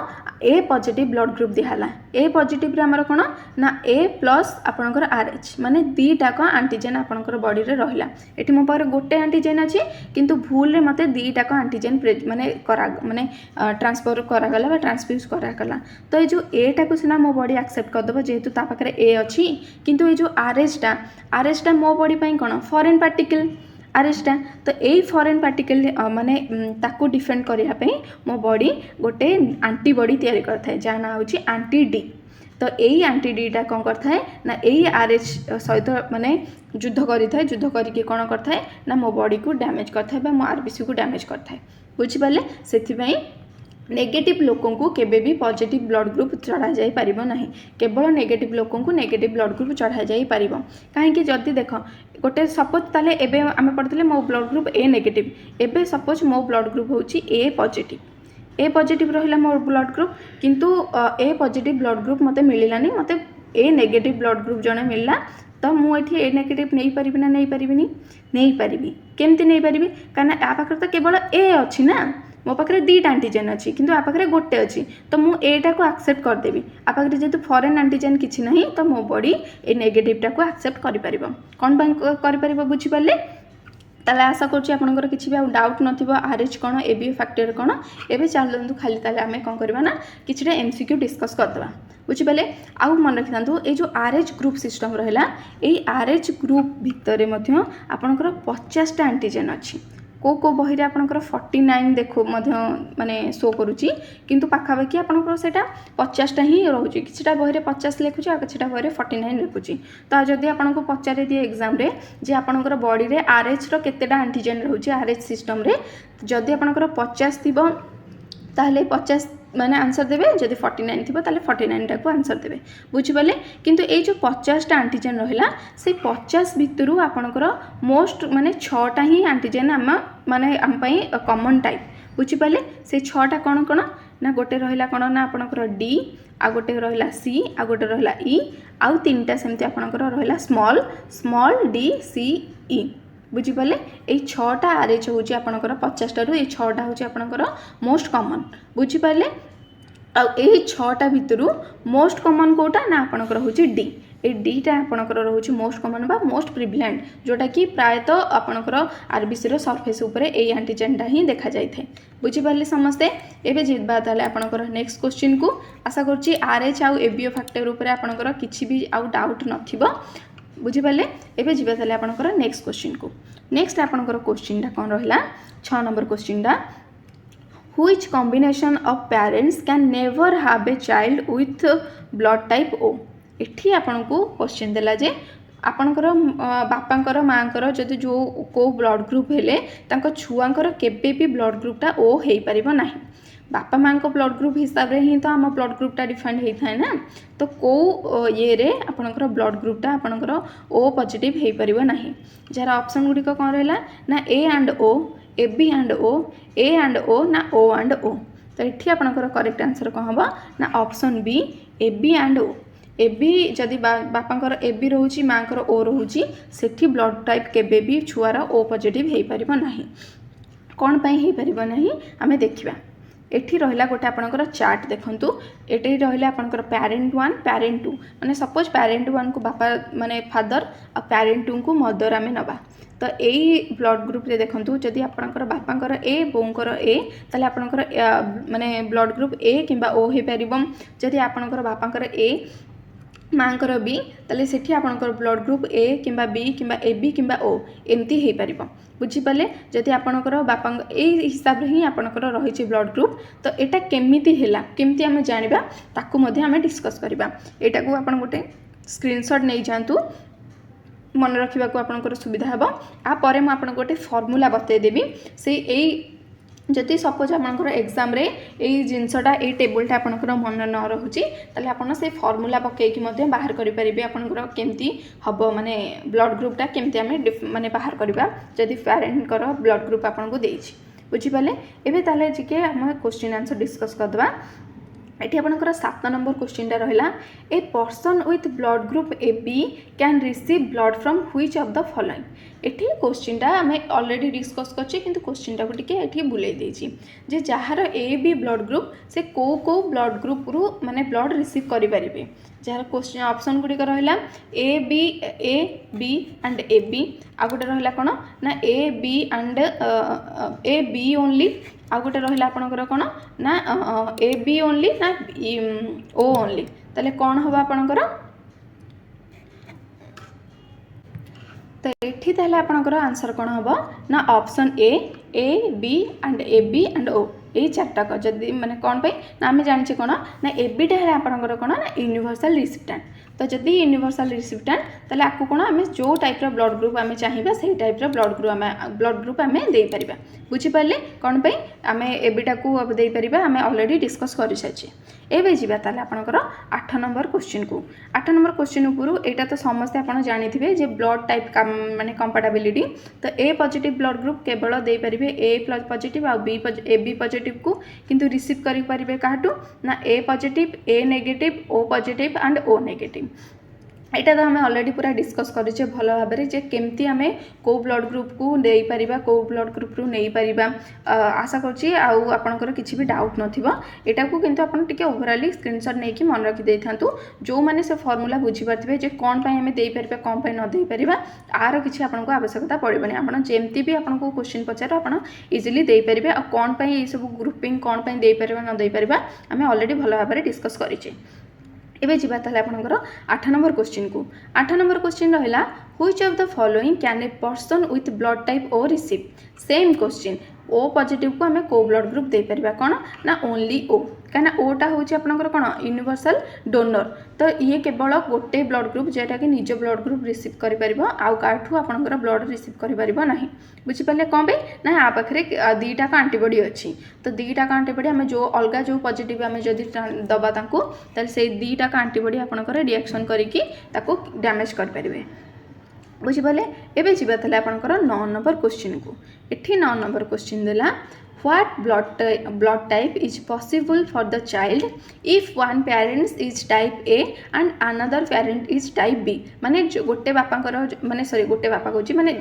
ए पॉजिटिव ब्लड ग्रुप दिहला ए पॉजिटिव रे हमर कोन ना ए प्लस आपनकर आरएच माने दीटा को आंटीजेन आपनकर बॉडी रे रहिला एठी मो पाखरे गोटे आंटीजेन अछि किंतु भूल रे मते दीटा को आंटीजेन माने करा माने ट्रांसफर करा गला बा ट्रांसफ्यूज करा गला तो ए जो ए टा को सिना मो बॉडी एक्सेप्ट कर दबो जेहेतु ता पाखरे ए अछि किंतु ए जो आरएच टा मो बॉडी पई कोन फॉरेन पार्टिकल आरएसटा तो यही फॉरेन पार्टिकल माने ताको डिफेंड करने पे मो बॉडी गोटे आंटीबॉडी तैयारी करथाय जा ना होची आंटी डी तो यही आंटी डीटा कौन करथाय ना यही आरएच सहित माने युद्ध करिथाय युद्ध करके कौन करथाय ना मो बॉडी को डैमेज करथाय बा मो आरबीसी को डैमेज करथाय बुझी पाले सेथिबाई नेगेटिव लोकों को केबे भी पॉजिटिव ब्लड ग्रुप चढ़ा जाई परिबो नहीं केवल नेगेटिव लोकों को नेगेटिव ब्लड ग्रुप चढ़ा जाई परिबो काहे जदि देख गोटे सपोज ताले एबे आमे पढ़तले मो ब्लड ग्रुप ए नेगेटिव एबे सपोज मो ब्लड ग्रुप होची ए पॉजिटिव रहिला मो ब्लड ग्रुप किंतु ए पॉजिटिव ब्लड ग्रुप मते मिलिलानी मते ए नेगेटिव ब्लड ग्रुप जणे मिलला तो मुझे ए नेगेटिव नहीं पारिबी ना नहीं पारिबिनी नहीं पारिबी केमती नहीं पारिबी काना आ पाखरे तो केवल ए अछि ना मो पाखे दीटा आंटीजेन अच्छी किंतु आ पाखे गोटे अच्छी तो मु एटा को एक्सेप्ट करदेवी आ पाखे जेहेतु फॉरेन आंटीजेन किसी ना तो मो बॉडी ए नेगेटिवटा को एक्सेप्ट कर कौन कर बुझी पारे ताले आशा करुँच आपंकर किसी भी डाउट नथिबो आरएच कौन एबी फैक्टर कौन एबे चलतु खाली ताले आमे कौन करबा ना किछटा एमसीक्यू डिस्कस करदबा बुझिपारे आउ मन रखि था ये जो आरएच ग्रुप सिस्टम रहा ये आरएच ग्रुप भितर मध्य आपंकर 50टा आंटीजेन अच्छी को बही आपंकर 49 देखो माने शो करुच्ची किंतु पाखापाखि आपंकर सेटा 50टा ही रोचे किछटा बही 50 लिखुची आ किछटा बही 49 लिखुची तो जदि आपको पचारे दिए एग्जाम रे जे आपंकर बॉडी रे आरएच रो केतेटा एंटीजन रोचे आरएच सिस्टम रे जदि आपंकर 50 थिबो ताहले 50 माने आंसर देबे जदि 49 थिबो ताले 49 टा को आंसर देबे बुझिपाले किंतु ए जो 50 टा एंटीजन रहिला से 50 भितरु आपनकर मोस्ट माने 6 टा ही एंटीजन माने हम पई कॉमन टाइप बुझिपाले से 6 टा कोन कोन ना गोटे रहिला कोन ना आपनकर डी आ गोटे रहिला सी आ गोटे रहिला ई आ तीनटा सेमति आपनकर रहिला स्मॉल डी सी ई बुझिपारे ये 6टा आरएच हूँ आपंकर 50 ये 6टा हूँ आपंकर मोस्ट कॉमन बुझिपारे आई 6टा भितर मोस्ट कॉमन कोटा ना आपंकर हूँ डी ए डीटा आपंकर रोचे मोस्ट कॉमन बा मोस्ट प्रिविलेंट जोटा कि प्रायतः आपंकर आरबीसी सरफेस उपरे ए एंटीजेनटा ही देखा जाए बुझिपारे समस्ते एबे जिबा ताले आपंकर नेक्स्ट क्वेश्चन को आशा करुच्ची आरएच आउ एबीओ फैक्टर उपरे आपंकर किछि भी आउ डाउट नथिबो बुझिपारे एबे जिबा ताले आपनकर नेक्स्ट क्वेश्चन को नेक्स्ट आपनकर क्वेश्चन टा कोन रहला 6 नंबर क्वेश्चन टा which combination of parents can never have a child with blood type O एठी आपनको क्वेश्चन देला जे आपनकर बापांकर मांकर जदि जो को ब्लड ग्रुप हेले तांको छुआंकर केबे भी ब्लड ग्रुपटा ओ हेई परिबो नाही बापा माँ को ब्लड ग्रुप हिसाब रे ही तो आम ब्लड ग्रुपटा डिफाइंड होता है ना तो कौ ये रे आपनकर ब्लड ग्रुपटा आपनकर ओ पॉजिटिव हो पारिबो नाही जार ऑप्शन गुड़िक कौन रहा ना A and O A B and O A and O ना ओ एंड ओ तो ये आपनकर करेक्ट आंसर कौन हम ना option B A B and O A B जदि बापांकर ए बी रोची माँकर ओ रोची सेठी ब्लड टाइप केबे भी छुआर ओ पॉजिटिव हो पारिबो नाही कौन पाई हो पारिबो नाही आमे देखिबा एठी रहिला गोटे आपणकर चार्ट देखंतु एठी रहिला आपणकर पेरेंट 1 पेरेंट 2 माने सपोज पेरेंट 1 को बापा माने फादर आ पेरेंट 2 को मदर आमे नबा तो यही ब्लड ग्रुप रे देखंतु जदि आपणकर बापांकर ए बोंकर ए तले आपणकर माने ब्लड ग्रुप ए किंबा ओ हे परिबम जदि आपणकर बापांकर ए मांकर बी तले सेठी आपणकर ब्लड ग्रुप ए किंबा बी किंबा ए बी किंबा ओ एमती हे परिबो बुझिपारे जदि आपणकर बापा हिसाब रे ही आपणकर रही ब्लड ग्रुप तो एटा केमिति हैला केमिति आमे जानिबा ताकू मध्ये आमे डिस्कस करिबा एटा को आपण गोटे स्क्रीनशॉट नै जानतु मन रखिबा को आपणकर सुविधा हेबो आ परे म आपण गोटे फार्मूला बतै देबी से एई जदि सपोज आपंकर एग्जाम रे यही जिनसटा ये टेबुलटा आपंकर मन न रोचे ताले आपन से फॉर्मूला पकईकि बाहर करेंगे आपंकर केमती हम माने ब्लड ग्रुपटा केमती आम माने बाहर करवा जदि पेरेंटर ब्लड ग्रुप आपन को देछि बुझिपारे एबे ताले जिके हम क्वेश्चन आंसर डिस्कस करदबा ये आपंकर 7 नंबर क्वेश्चन रहा a person with blood group A B can receive blood from which of the following एठी क्वेश्चन आम ऑलरेडी डिस्कस करछे किंतु क्वेश्चन टाको टिके एठी बुलाई देछि जे जहार ए बी ब्लड ग्रुप से को ब्लड ग्रुप रु माने ब्लड रिसीव करि परिबे जार क्वेश्चन ऑप्शन गुडी रहा A B and A B आ गोटे रहा कौन ना A B and A B only आ गोटे रहा आपणकर कौन ना ए बी ओनली ना ओ ओनली ताले कौन हम आपणकर तो ये ताले आपणकर आंसर कौन हम ना ऑप्शन ए बी एंड ओ यही चार्टाक जदि माने कौन पे ना आम जाने कौन ना एबिटा है आपंकर कौन ना यूनिवर्सल रिसिप्टांट तो जदि यूनिवर्सल रिसिप्टांट ताले आपको कौन आम जो टाइप ब्लड ग्रुप आम चाहिए से टाइप ब्लड ग्रुप आम दे पारिबा बुझिपारे कौन पे आम एबिटा को दे पारिबा आम ऑलरेडी डिस्कस कर सारी एवं जावा ताले आपंकर 8 नंबर क्वेश्चन को 8 नंबर क्वेश्चन उपरू एटा तो समस्ते आपन जानिथिबे जे ब्लड टाइप माने कंपैटिबिलिटी तो ए पॉजिटिव ब्लड ग्रुप केवल दे पारिबे ए पॉजिटिव और बी पॉजिटिव को किंतु रिसीव करि पारिबे काटू ना A positive A negative O positive and O negative यहाँ तो आम ऑलरेडी पूरा डिस्कस करें भल भाव में जे केमती आम को ब्लड ग्रुप को नहीं पारिबा को ब्लड ग्रुप रू नहीं पारिबा आशा करुँची आपंकर किसी भी डाउट नटा को किंतु आपन टिके ओवरऑली स्क्रीनशॉट नहीं मन रखी दे था जो मैंने से फॉर्मूला बुझी पारे जे कौन पाई आम दे पारिबा कौन पाई न दे पारिबा आर किसी आपको आवश्यकता पड़ोनी आपन जेमती भी आपको क्वेश्चन पचार आप इजिली दे पारिबे आ कौन पाई ये सब ग्रुपिंग कौन पाई दे पारिबा न दे पारिबा आम ऑलरेडी भल भाव में डिस्कस करें एवं जावा ताले आपनकर 8 नंबर क्वेश्चन को 8 नंबर क्वेश्चन रहा which of the following can a person with blood type O receive same question O positive को आम को ब्लड ग्रुप दे पारिबा कौन ना ओनली ओ कहीं ओटा हूँ आपंकर कौन यूनिवर्सल डोनर तो ये केवल गोटे ब्लड ग्रुप जेटा कि निज ब्लड ग्रुप रिसीव कर आठू आपंकर ब्लड रिसीव कर बुझिपारे कौन पे ना आ पाखे दीटा आंटीबॉडी अच्छी तो दीटा आंटीबॉडी आम जो अलग जो पॉजिटिव आम जदि दबा से दीटा आंटीबॉडी आपंकर रिएक्शन करके डैमेज करें बुझिपारे एवं जावा आपंकर 9 नंबर क्वेश्चन को एठी 9 नंबर क्वेश्चन देला What blood type is possible for the child if one parent is type A and another parent is type B माने गोटे बापांकर माने सॉरी गोटे बापा कहूँ माने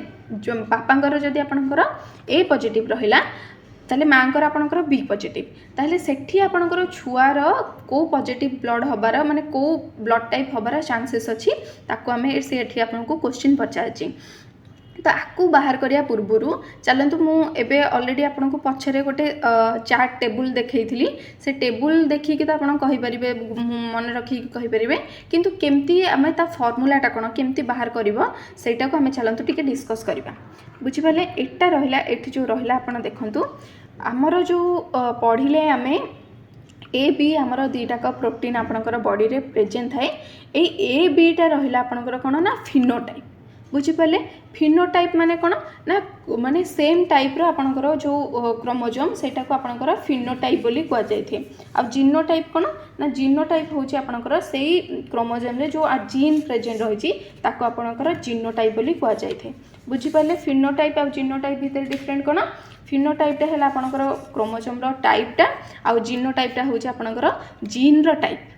बापांकर जदि आपणकर A पॉजिटिव रहिला ताले मांकर आपणकर बी पॉजिटिव ताले सेठी आपणकर छुआर को पॉजिटिव ब्लड हबार माने को ब्लड टाइप हबार चांसेस अच्छी ताको आमे सेठी आपनको क्वेश्चन पचारछि तो आपको बाहर करिया पूर्वरु चलतु मुझे ऑलरेडी आपन को पछरे गोटे चार्ट टेबुल देखी से टेबुल देखिकी तो आपन कहींपारे मन रखी कहींपारे किंतु केमती आम ता फॉर्मूलाटा कौन केमती बाहर करिवो सेटा को आम चलतु टिके डिस्कस करवा बुझिपारे एटा रहिला एठी जो रहिला आपन देखंतु आमर जो पढ़िले आम ए बी आमर दीटाक प्रोटीन आपनकर बॉडी रे प्रेजेंट थाए ए बीटा रहिला आपनकर कौन ना फिनोटाइप बुझिपारे फिनोटाइप माने कौन ना माने सेम टाइप रो आपनकर जो क्रोमोजोम सेटा को आपनकर फिनोटाइप बोली कह जाय थे आ जीनोटाइप कौन ना जीनोटाइप होची आपनकर सेही क्रोमोजोम रे जो जीन प्रेजेंट रही ताको आपनकर जीनोटाइप बोली कह जाय थे बुझिपारे फिनोटाइप आ जीनोटाइप भीतर डिफरेंट कौन फिनोटाइपटा है आपनकर क्रोमोजोम रो टाइपटा आ जीनोटाइपटा होची आपनकर जीन रो टाइप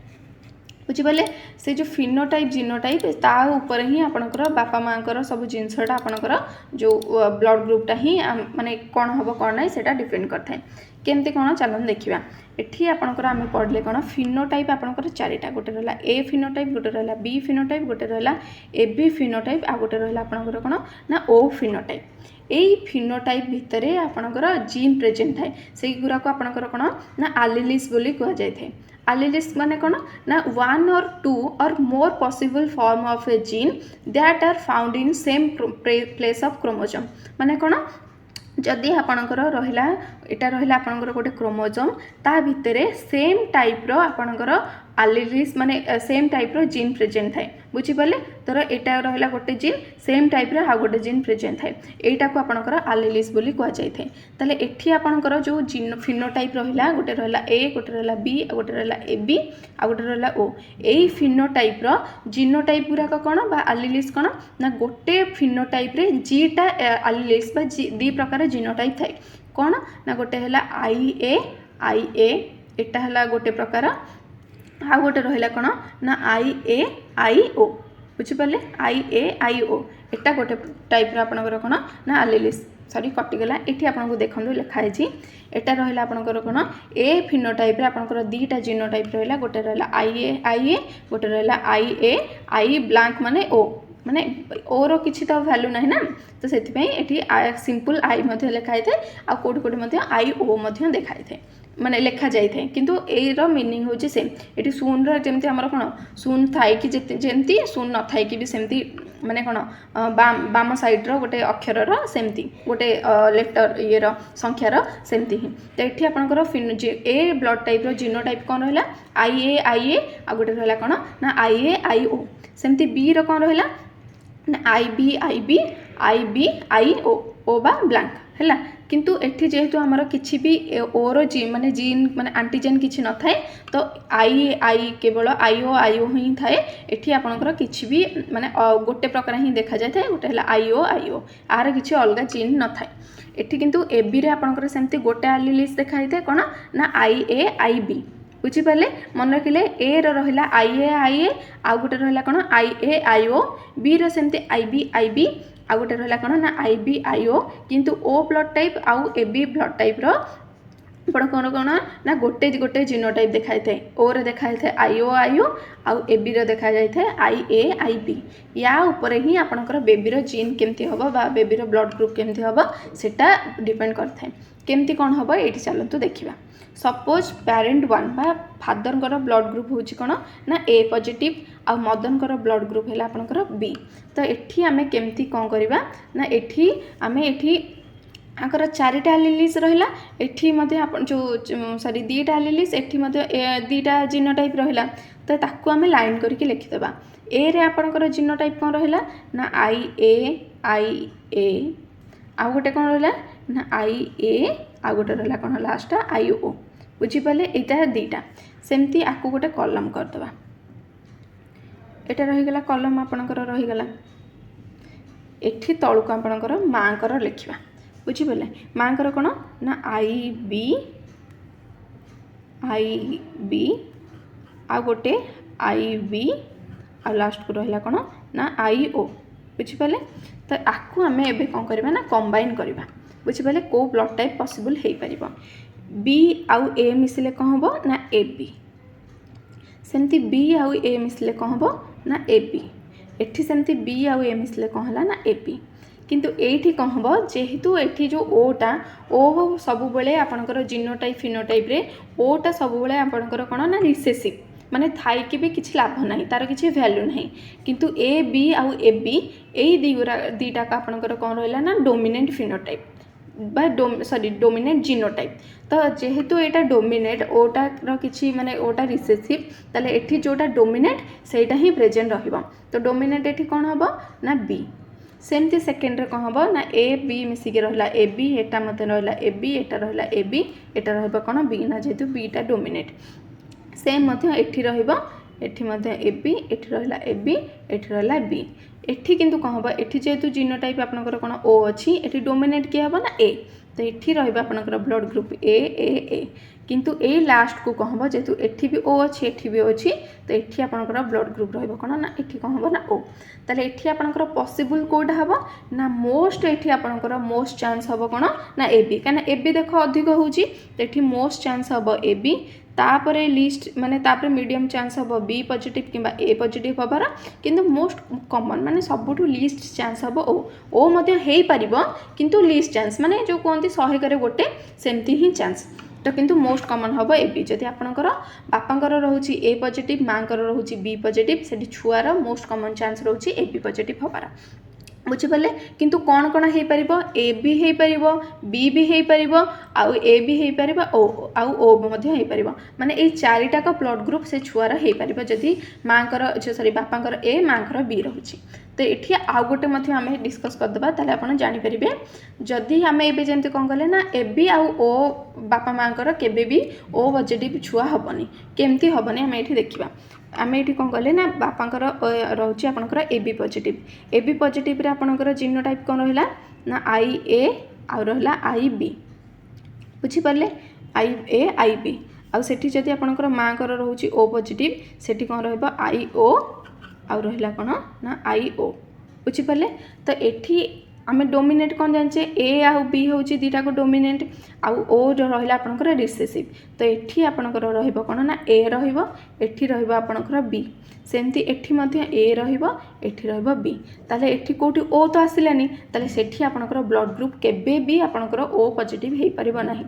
बुझिपारे से जो फिनोटाइप जीनोटाइप ता ऊपर ही आपणकर बापा माँ सब जिनसटा आपणकर जो ब्लड ग्रुपटा ही माने कौन हम कौन ना से डिपेंड करता है केमती कौन चलन देखा एठी आपणकर आम पढ़ले कौन फिनोटाइप आपणकर चारिटा गोटे रहा ए फिनोटाइप गोटे रहा बी फिनोटाइप गोटे रहा ए बी फिनोटाइप आ गोटे रहा आपणकर कौन ना ओ फिनोटाइप यही फिनोटाइप भितर आपणकर जीन प्रेजेंट थाए से गुराक आपणकर कौन ना एलीलिस बोली कह जाए एलीलिस माने कौन ना 1 or 2 or more possible form of a gene that are found in same place of chromosome माने कौन जदि आपणकर रहिला एटा रहिला आपणकर गोटे क्रोमोजोम ता भितर सेम टाइप रो आपणकर एलीलिस माने सेम टाइप रो जीन प्रेजेंट थाए बुझिपारे तर एटा रहिला गोटे जीन सेम टाइप रो आ गोटे जीन प्रेजेंट थाए एटा को आपणकर एलीलिस बोली कह जाय थाए तले एठी आपणकर जो जीन फिनोटाइप रहिला गोटे रहिला ए गोटे रहिला बी गोटे रहिला ए बी आ गोटे रहिला ओ एई फिनोटाइप रो जीनोटाइप गुराक कोन बा एलीलिस कोन ना गोटे फिनोटाइप रे जीटा एलीलिस बा दी प्रकार जीनोटाइप थाए कोन ना गोटे हला आई ए एटा हला गोटे प्रकार आ गोटे रहिला कौन ना आई ओ बुझिपारे आई ओ एटा गोटे टाइप आपणकर कौन ना एलीलिस सॉरी कटिगला एठी आपनको देखंदु लिखाई एटा रहिला आपणकर कौन ए फिनोटाइप रे आपणकर दीटा जीनोटाइप रहिला गोटे रहिला आई ए गोटे रहिला आई ब्लैंक माने ओ माने ओर किसी तो वैल्यू ना ना तो से सिंपल आई लिखाई थे आ कोटी कोटी आई ओ देखाई थे माने लिखा जाए किंतु एर मीनिंग हूँ सेम ये शून रमी आम कौन शून थाई कि जमती शून न थाई कि भी सेमती माने कौन बाम साइड्र गोटे अक्षर सेमती गोटे लेटर ये संख्यार सेमती ही तो ये आपंकर ए ब्लड टाइप जीनो टाइप कौन रहा आई ए आ गोटे रहा कौन ना आई ओ सेमती बी कौन रहा आई बी आई ओ बा ब्लैंक है किंतु एठी जेहेतु आमर किछि भी ओर जीन माने माने एंटीजेन किछि न थाए तो आई केवल आई ओ ही थाए एठी आपनकर किछि भी माने गोटे प्रकार ही देखा जाय थाए गोटे हला आई ओ आर किछि अलगा जीन न थाए एठी किंतु एबी रे आपनकर सेमती गोटे एलीलिस देखाई थाए कोन ना आई बी बुझिपारे मन रखिले ए रहा आई ए आ गोटे रहा कौन आई ओ बी सेमती आई बी आ गोटे रहा कौन ना आई ओ किंतु ओ ब्लड टाइप आउ ए बी ब्लड टाइप रो कौन कौन ना गोटे गोटे जीनोटाइप देखाई थाए ओ रे देखाई थाए आई ओ आउ ए बी रो देखा जाय थाए आई बी या ऊपर ही आपनकर बेबी रो जीन केमती हबो बा बेबी रो ब्लड ग्रुप केमती हबो सेटा डिपेंड करथाय केमती कौन हबो एठी चलंतु देखिबा सपोज पेरेंट 1 बा फादर ब्लड ग्रुप हूँ कौन ना A positive uh mother blood group है आपंकर बी तो एठी आमे केमती कौन करवा ना एठी आमे एठी आकर चारिटा एलीलिस रहिला एठी मध्ये आपण जो सॉरी दीटा एलीलिस एठी मध्ये दीटा जीनोटाइप रहिला तो ताकू आमे लाइन करके लिखि देबा ए रे आपणकर जीनोटाइप कौन रहिला ना आई ए आ गोटे कौन रहिला ना आई ए आ गोटे रहिला कौन लास्ट आई ओ बुझिपारे यहाँ दीटा सेमती आपको गोटे कलम करदे यहाँ रहीगला कलम आपणकर रहीगला एठी तलू आपणकर माँकर लिखा बुझिपारे माँकर कौन ना आई बी आ गोटे आई बी आ लास्ट को रहा कौन ना आई ओ बुझिपारे तो आपको आम एवं कौन करवा ना कंबाइन करवा बुझिपारे को ब्लड टाइप पॉसिबल हो पार बी आउ ए मिसिले कौन हम ना ए बी सेमती बी आउ ए मिसिले कौन हम ना ए बी एठी सेमती बी आउ ए मिसिले कौन है ना ए बी किंतु एठी कौन हम जेहेतु एठी जो ओटा ओ सब बेले आपणकर जीनोटाइप फिनोटाइप रे ओटा सब बेले आपणकर कौन ना रिसेसिव माने थाई कि भी किसी लाभ ना तार किसी वैल्यू ना किंतु ए बी आउ ए बी यही दीटा का आपणकर कौन रहा ना डोमिनेंट फिनोटाइप बा सॉरी डोमिनेंट जीनोटाइप तो जेहेतु यहाँ डोमिनेट ओटार किसी माने ओटा रिसेसिव ताले एठी जोटा डोमिनेट सेटा ही प्रेजेंट रहिबो तो डोमिनेट एठी कौन हम ना बी सेमती सेकेंड रे कौन हम ना ए बी मिसिक रहा ए बी एटा मत रहा ए बी एटा रहा ए बी एटा रहा कौन बी ना जेहेतु बीटा डोमिनेट सेम एठी रहिबो एठी ए बी एठी रहा ए बी एठी रहा बी एठी किंतु कौन हम एठी जेहेतु जीनोटाइप आपनकर कौन ओ अच्छी एठी डोमिनेट किए हम ना ए तो ये रहा आपनकर ब्लड ग्रुप ए किंतु ए लास्ट को कौन हम जेहेतु एठी भी ओ अच्छी एठी भी अच्छी तो एठी आपनकर ब्लड ग्रुप रहिबो कोन ना एठी कौन हम ना ओ ताले एठी आपनकर पॉसिबल कोडा हबो ना मोस्ट एठी आपनकर मोस्ट चांस हबो कोन ना ए बी काना ए बी देखो अधिक होउची तो एठी मोस्ट चांस हबो ए बी तापरे लिस्ट माने तापरे मीडियम चांस हबो बी पॉजिटिव किंबा ए पॉजिटिव हबार किंतु मोस्ट कॉमन माने सबुठु लीस्ट चांस हबो ओ मध्ये हेई परिबो किंतु लीस्ट चांस माने जो कोंती 100 करे गोटे सेमती ही चांस तो किंतु मोस्ट कॉमन हम ए बी जदि आपंकर बापांकर रोचे ए पॉजिटिव माँकर रोचे बी पॉजिटिव से छुआर मोस्ट कॉमन चांस रोचे ए बी पॉजिटिव हबार बुझिपारे किंतु कौन कौन हो पार ए भी हो पार बी भी हो पार आउ ए भी हो पार आउ ओ हो पार माने ये चारिटाक ब्लड ग्रुप से छुआर हो पार जदि माँकर सॉरी बापांकर ए माँकर बी रोचे तो ये आउ गोटे आम डिस्कस करदे ताले आपन जानीपर जदि आम एमती कौन कले ना ए बी आउ ओ बापा माँकर केबे भी ओ पॉजिटिव छुआ हेनी केमती हेनी आम ये देखा आम ये कौन कले ना बापांकर रोचे आपंकर ए बी पॉजिटिव आपंकर जीनो टाइप कौन रहा ना आई ए आउ रहा आई बी बुझीपारे आई ए आई बी आउ सेठी जदि आपंकर माँकर रोचे ओ पॉजिटिव सेठी कौन रहा आई ओ आउ रहा कौन ना आई ओ बुझीपारे तो एठी आम डोमिनेट कौन जाने ए आउ बी हूँ दीटा को डोमिनेट आउ ओ रहा आपंकर रिसेसिव तो ये आपंकर रौन ना ए रही आपंकर बी सेमती एठी ए रही बी ताले एठी कोटी ओ तो आसलानी ताले सेठी आपंकर ब्लड ग्रुप केबे भी आपंकर ओ पॉजिटिव हो पार ना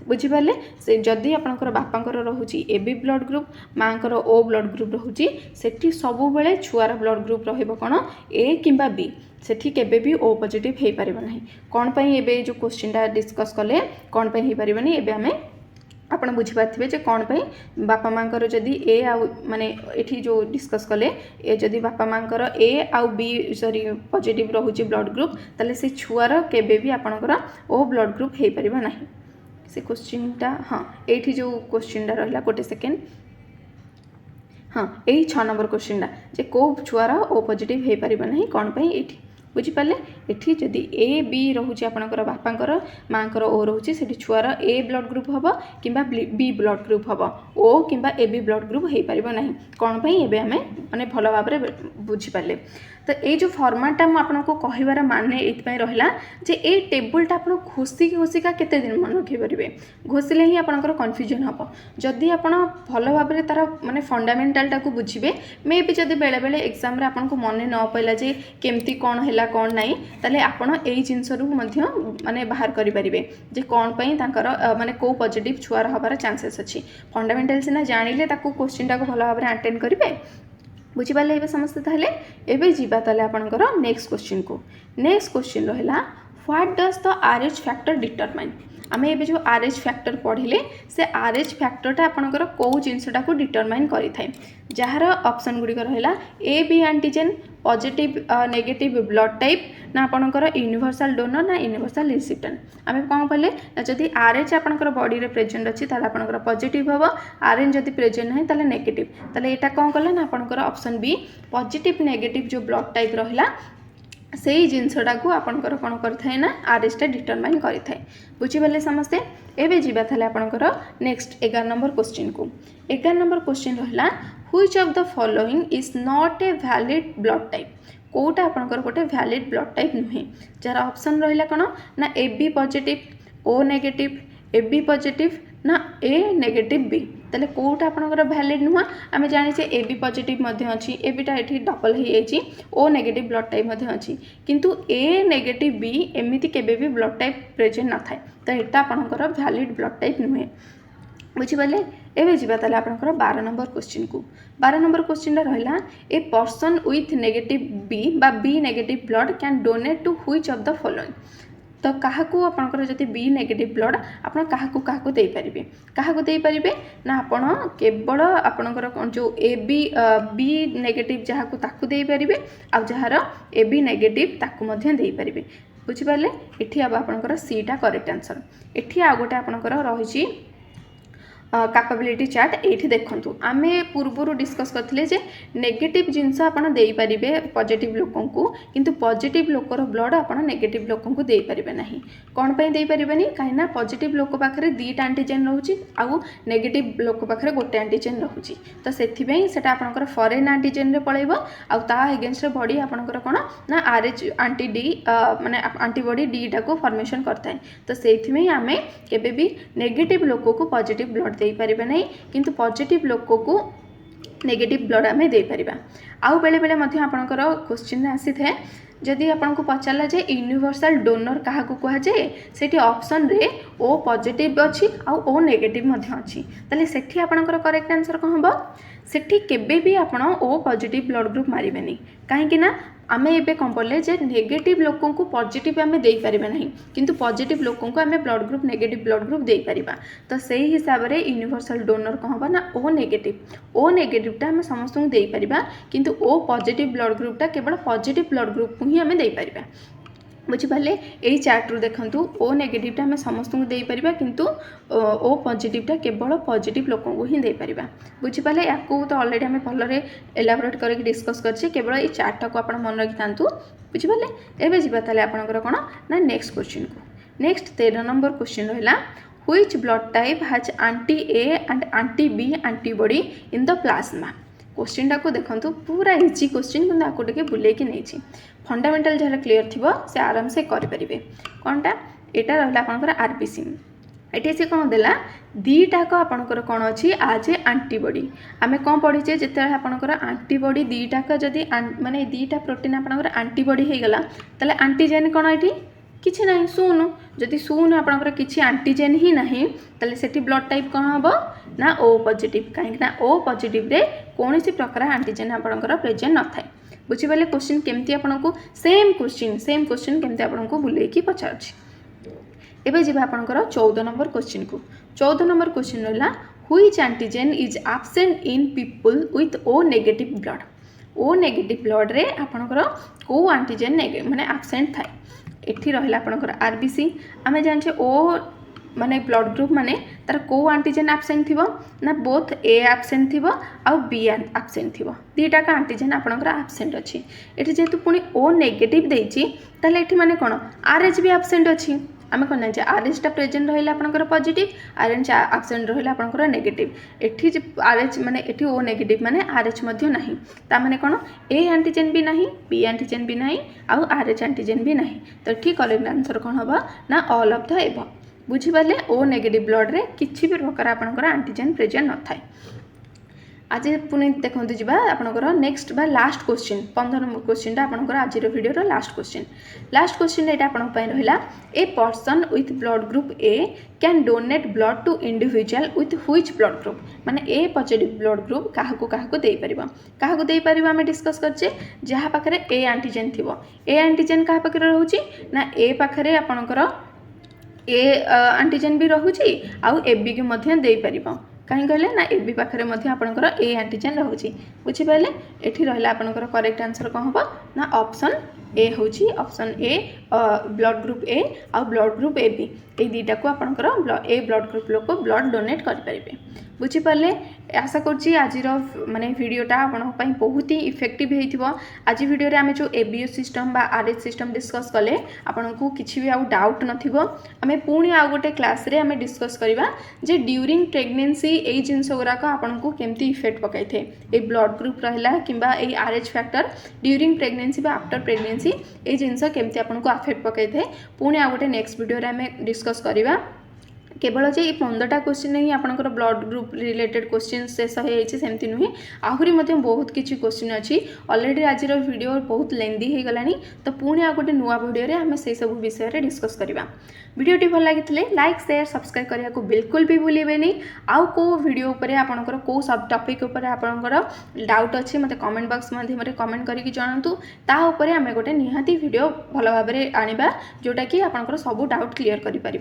बुझीपारे से जदि आपंकर बापांकर रोचे ए बी ब्लड ग्रुप माँकर ओ ब्लड ग्रुप रोचे सेठी सब बेले छुआर ब्लड ग्रुप रौन ए किंबा बी सेठी केबे भी ओ पॉजिटिव हो पार ना कौन पाई एबे जो क्वेश्चनटा डिस्कस कले कौन पाई हो पारनी एबे आमे आपण बुझीपारे जे कौन पाई बापा माँकर जदि ए आउ माने एठी जो डिस्कस कले ए जदि बापा माँकर ए आउ बी सॉरी पॉजिटिव रोचे ब्लड ग्रुप ताले से छुआर केबे भी आपणकर ओ ब्लड ग्रुप हो पार ना से क्वेश्चनटा हाँ ये जो क्वेश्चनटा रहा गोटे सेकेंड हाँ यही 6 नंबर क्वेश्चनटा जे को छुआर ओ पॉजिटिव हो पार ना कौन पाई ये बुझीपारे ये जदि ए बी रोचे आपंकर बापांकर माँकर ओ रोचे से छुआर ए ब्लड ग्रुप हम कि बी ब्लड ग्रुप हम ओ कि ए बी ब्लड ग्रुप हो पार ना कौन पाई एबे आमे माने भल भाव में बुझीपारे तो ये जो फॉर्मेटटा मुझे कहबार माने ये रहा जे ए टेबुलटा आप घोषिक घोषिका केते दिन मन रखी पारे घोषिले ही आपंकर कन्फ्यूजन हम जदि आप भल भाव में तार माने फंडामेंटालटा को बुझे मे भी जब बेले बेले एग्जाम आपको मन न पाला जे केमती कौन है कौन ना ताले आपण एई जिनस माने बाहर करें जे कौन पाई माने को पॉजिटिव छुआर हबार चांसेस अच्छी फंडामेंटाल सिना जानिले ताको क्वेश्चनटा को भल भाव में अटेंड करेंगे बुझीपारे ए समस्ते ताहले एबे जीवा ताले आपनकर नेक्स्ट क्वेश्चन को नेक्स्ट क्वेश्चन रहा what does the RH factor determine आम ए जो RH फैक्टर पढ़ले से RH फैक्टरटा आपनकर कौ जिनसटा को डिटरमाइन करि थाए जार ऑप्शन गुड़िक रहा A B antigen positive negative blood type ना आपनकर यूनिवर्सल डोनर ना यूनिवर्सल रिसिप्टेंट आम कौन कले जदि RH आपनकर बॉडी रे प्रेजेंट अच्छी ताले आपनकर पॉजिटिव हम RN जदि प्रेजेंट नहीं ताले नेगेटिव ताले एटा कौन कले ना आपनकर ऑप्शन बी पॉजिटिव नेगेटिव जो ब्लड टाइप रहा से ही जिनसटा को आपनकर कौन करथाए ना RH टा डिटरमाइन करिथाए बुझीपारे समस्ते एबे जीवा थाले आपनकर नेक्स्ट 11 नंबर क्वेश्चन को 11 नंबर क्वेश्चन रहा which of the following is not a valid blood type कोटा आपनकर गोटे वैलिड ब्लड टाइप नुहे जार ऑप्शन रहा कौन ना A B positive O negative A B positive ना ए नेगेटिव बी ताले कोटा आपनकर वैलिड नुह आम जाने ए बी पॉजिटिव अच्छी ए बीटा ये डबल हो जाइए ओ नेगेटिव ब्लड टाइप अच्छी किंतु ए नेगेटिव बी एमती केबे भी ब्लड टाइप प्रेजेंट न थाए तो यहाँ आपनकर वैलिड ब्लड टाइप नुहे बुझीपारे एवं जीवा ताले आपनकर 12 नंबर क्वेश्चन को 12 नंबर क्वेश्चन रहा a person with negative B बा B negative blood can donate to which of the following तो क्या आपंकर जब बी नेगेटिव ब्लड आप क्या दे पारे क्या दे पारे ना आपण केवल आपणकर जो ए बी बी नेगेटिव जहाँ को दे पारे आ जार ए बी नेगेटिव ताकू दे पारे बुझीपारे ये आपंकर सीटा करेक्ट आंसर एठी आ गोटे आपंकर रही कैपेबिलिटी चार्ट ये देखूँ आम पूर्वर डिस्कस करते जे नेगेटिव जिनस आपरे पॉजिटिव लोक को किंतु पॉजिटिव लोकर ब्लड आप नेगेटिव लोक को दे पारे ना कौन पर दे पारे कहीं पॉजिटिव लोक पाखे दुईटा एंटीजेन रोचे आउ नेगेटिव लोक पाखे गोटे एंटीजेन रोचे तो से आपंकर फॉरेन एंटीजेन रे पड़ेब आ एगेन्स्ट बॉडी आपंकर कौन ना RH एंटी डी माने एंटीबॉडी डी टा को फॉर्मेशन करता है तो से आम केबे भी नेगेटिव लोक को पॉजिटिव ब्लड दे पारे ना किंतु पॉजिटिव लोक को नेगेटिव ब्लड आम दे पारिबा आउ बेले बेले मध्य आपनकर क्वेश्चन आसी थे जदि आपको पचारा जे यूनिवर्सल डोनर क्या कह जाए से ऑप्शन रे ओ पॉजिटिव अच्छी आउ ओ नेगेटिव अच्छी ताले सेठी आपनकर करेक्ट आंसर कौन हम सेठी केबे भी आपण ओ पॉजिटिव ब्लड ग्रुप मारिबेनी कहीं ना आम एबे कौन पढ़ले जे नेगेटिव लोकों को पॉजिटिव आम दे पारे ना किंतु पॉजिटिव लोकों को आम blood group negative blood group दे पारिबा तो से हिसाब रे यूनिवर्सल डोनर कौन हम ना ओ नेगेटिवटा आम समस्त दे पारिबा किंतु ओ पॉजिटिव ब्लड ग्रुपटा केवल पॉजिटिव ब्लड ग्रुप को ही आम दे पारिबा बुझिपारे यही चार्ट रू देखूँ ओ नेगेटिवटा आम समस्त को दे पारिबा किंतु ओ पॉजिटिवटा केवल पॉजिटिव लोकों को ही दे पारिबा बुझिपारे या तो ऑलरेडी आम भलरे एलाबोरेट करके डिस्कस करछे केवल ये चार्टा को आप मन रखि था बुझिपारे एबे जिबा ताले आपनकर कोन ना नेक्स्ट क्वेश्चन को नेक्स्ट 13 नंबर क्वेश्चन रहिला which blood type has anti A and anti B antibody in the plasma question को देखो पूरा इजी क्वेश्चन कि आपको टे बुले नहीं फंडामेंटल जहाँ क्लीयर थी से आराम से करें कौनटा यहाँ रहा आपंकर आरबीसी ये सी कौन देला दीटाक आपंकर कौन अच्छी आज ए एंटीबॉडी आम कौन पढ़ीचे जिते आपंकर एंटीबॉडी दीटाक जदि माने दीटा प्रोटीन आपंकर एंटीबॉडी हो गला ताले एंटीजेन कौन ये किसी ना शून जदि शून आपंकर किसी एंटीजेन ही ना ताले सेठी ब्लड टाइप कौन हम ना ओ पॉजिटिव कहीं ओ पॉजिटिव रे कौन सी प्रकार एंटीजेन आपंकर प्रेजेंट न थाए बुझिपारे क्वेश्चन केमती आपको सेम क्वेश्चन केमती आपको बुलेकी पचार एबे जी आपंकर 14 नंबर क्वेश्चन को 14 नंबर क्वेश्चन रहा which antigen is absent in people with O negative blood O negative blood रे आपंकर को एंटीजेन माने एब्सेंट थाए एठी रहिला आपंकर आरबीसी आमे जाने ओ माने ब्लड ग्रुप माने तार को एंटीजेन एब्सेंट थिबो ना बोथ ए एब्सेंट थिबो आ बी एब्सेंट थिबो दीटा का एंटीजेन आपनकर एब्सेंट अछि एठी जेतु पुनी ओ नेगेटिव देछि ताले एठी माने कोन आरएच भी एब्सेंट अछि आम कौन जाने आरएच टा प्रेजेंट रहा आपंकर पॉजिटिव आरएच एब्सेंट रहा आपंकर नेगेटिव एठी आरएच माने एठी ओ नेगेटिव माने आरएच मध्य नाही ता माने कोन ए एंटीजेन भी नाही बी एंटीजेन भी नाही आ आरएच एंटीजेन भी नाही तो ठीक करेक्ट आंसर कौन हम ना ऑल ऑफ द एबव बुझिपारे ओ नेगेटिव ब्लड रे किसी भी प्रकार आपंकर एंटीजेन प्रेजेंट न थाए आज पुणी देखो जी आपंकर नेक्स्ट बा लास्ट क्वेश्चन 15 नंबर क्वेश्चन आपंकर आज वीडियो लास्ट क्वेश्चन यहाँ आप रहा a person with blood group A can donate blood to individual with which blood group माने ए पॉजिटिव ब्लड ग्रुप क्या दे पार आम डिस्कस करचे जहाँ पाखे ए एंटीजेन थी ए एंटीजेन क्या पाखे रोचे ना ए पाखे आपंकर ए एंटीजेन भी रोचे आउ ए बी को दे पार कहीं कहले ना ए बी पाखे आपंकर ए एंटीजेन रोचे बुझिपारे ये रहा आपंकर करेक्ट आंसर कौन हम ना ऑप्शन ए हूँ option A blood group A आ ब्लड ग्रुप ए बी ये दुईटा को आपंकर ए ब्लड ग्रुप लोक ब्लड डोनेट करेंगे बुझिपारे आशा करुँची आज माने वीडियोटा आपंप बहुत ही इफेक्टिव हो आज वीडियो आम जो एबीएस सिस्टम बा आरएच सिस्टम डिस्कस कले आपन को किसी भी आउ डाउट नथिबो आम पुणी आउ गोटे क्लास रे आम डिस्कस करवा जे ड्यूरिंग प्रेगनेंसी यही जिनस गुड़ाक आपन को केमती इफेक्ट पकाई थे ये ब्लड ग्रुप रहा कि आरएच फैक्टर ड्यूरिंग प्रेगनेंसी बा आफ्टर प्रेगनेंसी ये जिनस केमती आपन को अफेक्ट पकाई थे पुणी आउ गोटे नेक्स्ट वीडियो आम डिस्कस करवा केवल जे 15टा क्वेश्चन ही आपंकर ब्लड ग्रुप रिलेटेड क्वेश्चन शेष होमती नुहे आहरी बहुत किसी क्वेश्चन अच्छी ऑलरेडी आज वीडियो बहुत लेंदी हो गलानी तो पुणी आ गोटे नुआ वीडियो आम से सब विषय डिस्कस करवा वीडियोटी भल लगी लाइक शेयर सब्सक्राइब करने को बिल्कुल भी भूलें आउ को वीडियो उपरे आपंकर को सब टॉपिक उपरे आपंकर डाउट अच्छे मत कमेंट बॉक्स माध्यम कमेंट करके जनातु ताऊपर आम गोटे निहाती वीडियो भल भाव में आनिबा जोटा कि आपंकर सब डाउट क्लियर कर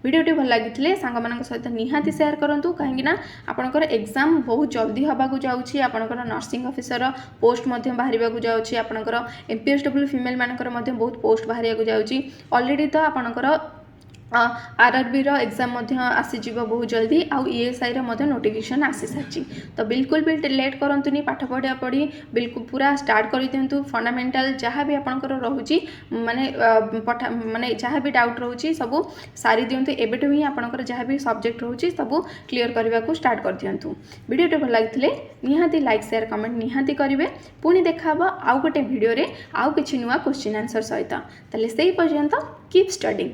वीडियोटी भल लगी सांग मान सहित निहाती शेयर करूँ कहीं आपंकर एग्जाम बहुत जल्दी होगाकू जाऊँगी आपंकर नर्सिंग ऑफिसर पोस्ट बाहर जाऊँगी आपंकर एमपीएसडब्ल्यू फीमेल मानकर बहुत पोस्ट बाहर जाऊँगी ऑलरेडी तो आपंकर आरआरबी रो एग्जाम आसीज बहुत जल्दी आउ ईएसआई नोटिफिकेशन आसी सारी तो बिल्कुल भी लेट करंतुनी पाठ पढ़ा पढ़ी बिल्कुल पूरा स्टार्ट कर दिंतु फंडामेंटल जहाँ भी आपंकर रोचे माने पठा माने जहाँ भी डाउट रोचे सब सारी दिंतु एबेठु ही आपंकर जहाँ भी सब्जेक्ट रोचे सब क्लीयर करने को स्टार्ट कर दिंतु। वीडियो भल लगी निहाती लाइक शेयर कमेंट निहाती करेंगे पुणी देखा आउ गोटे भिडियो आउ किछि नुआ क्वेश्चन आंसर सहित ताले सेही पर्यंत कीप स्टडिंग।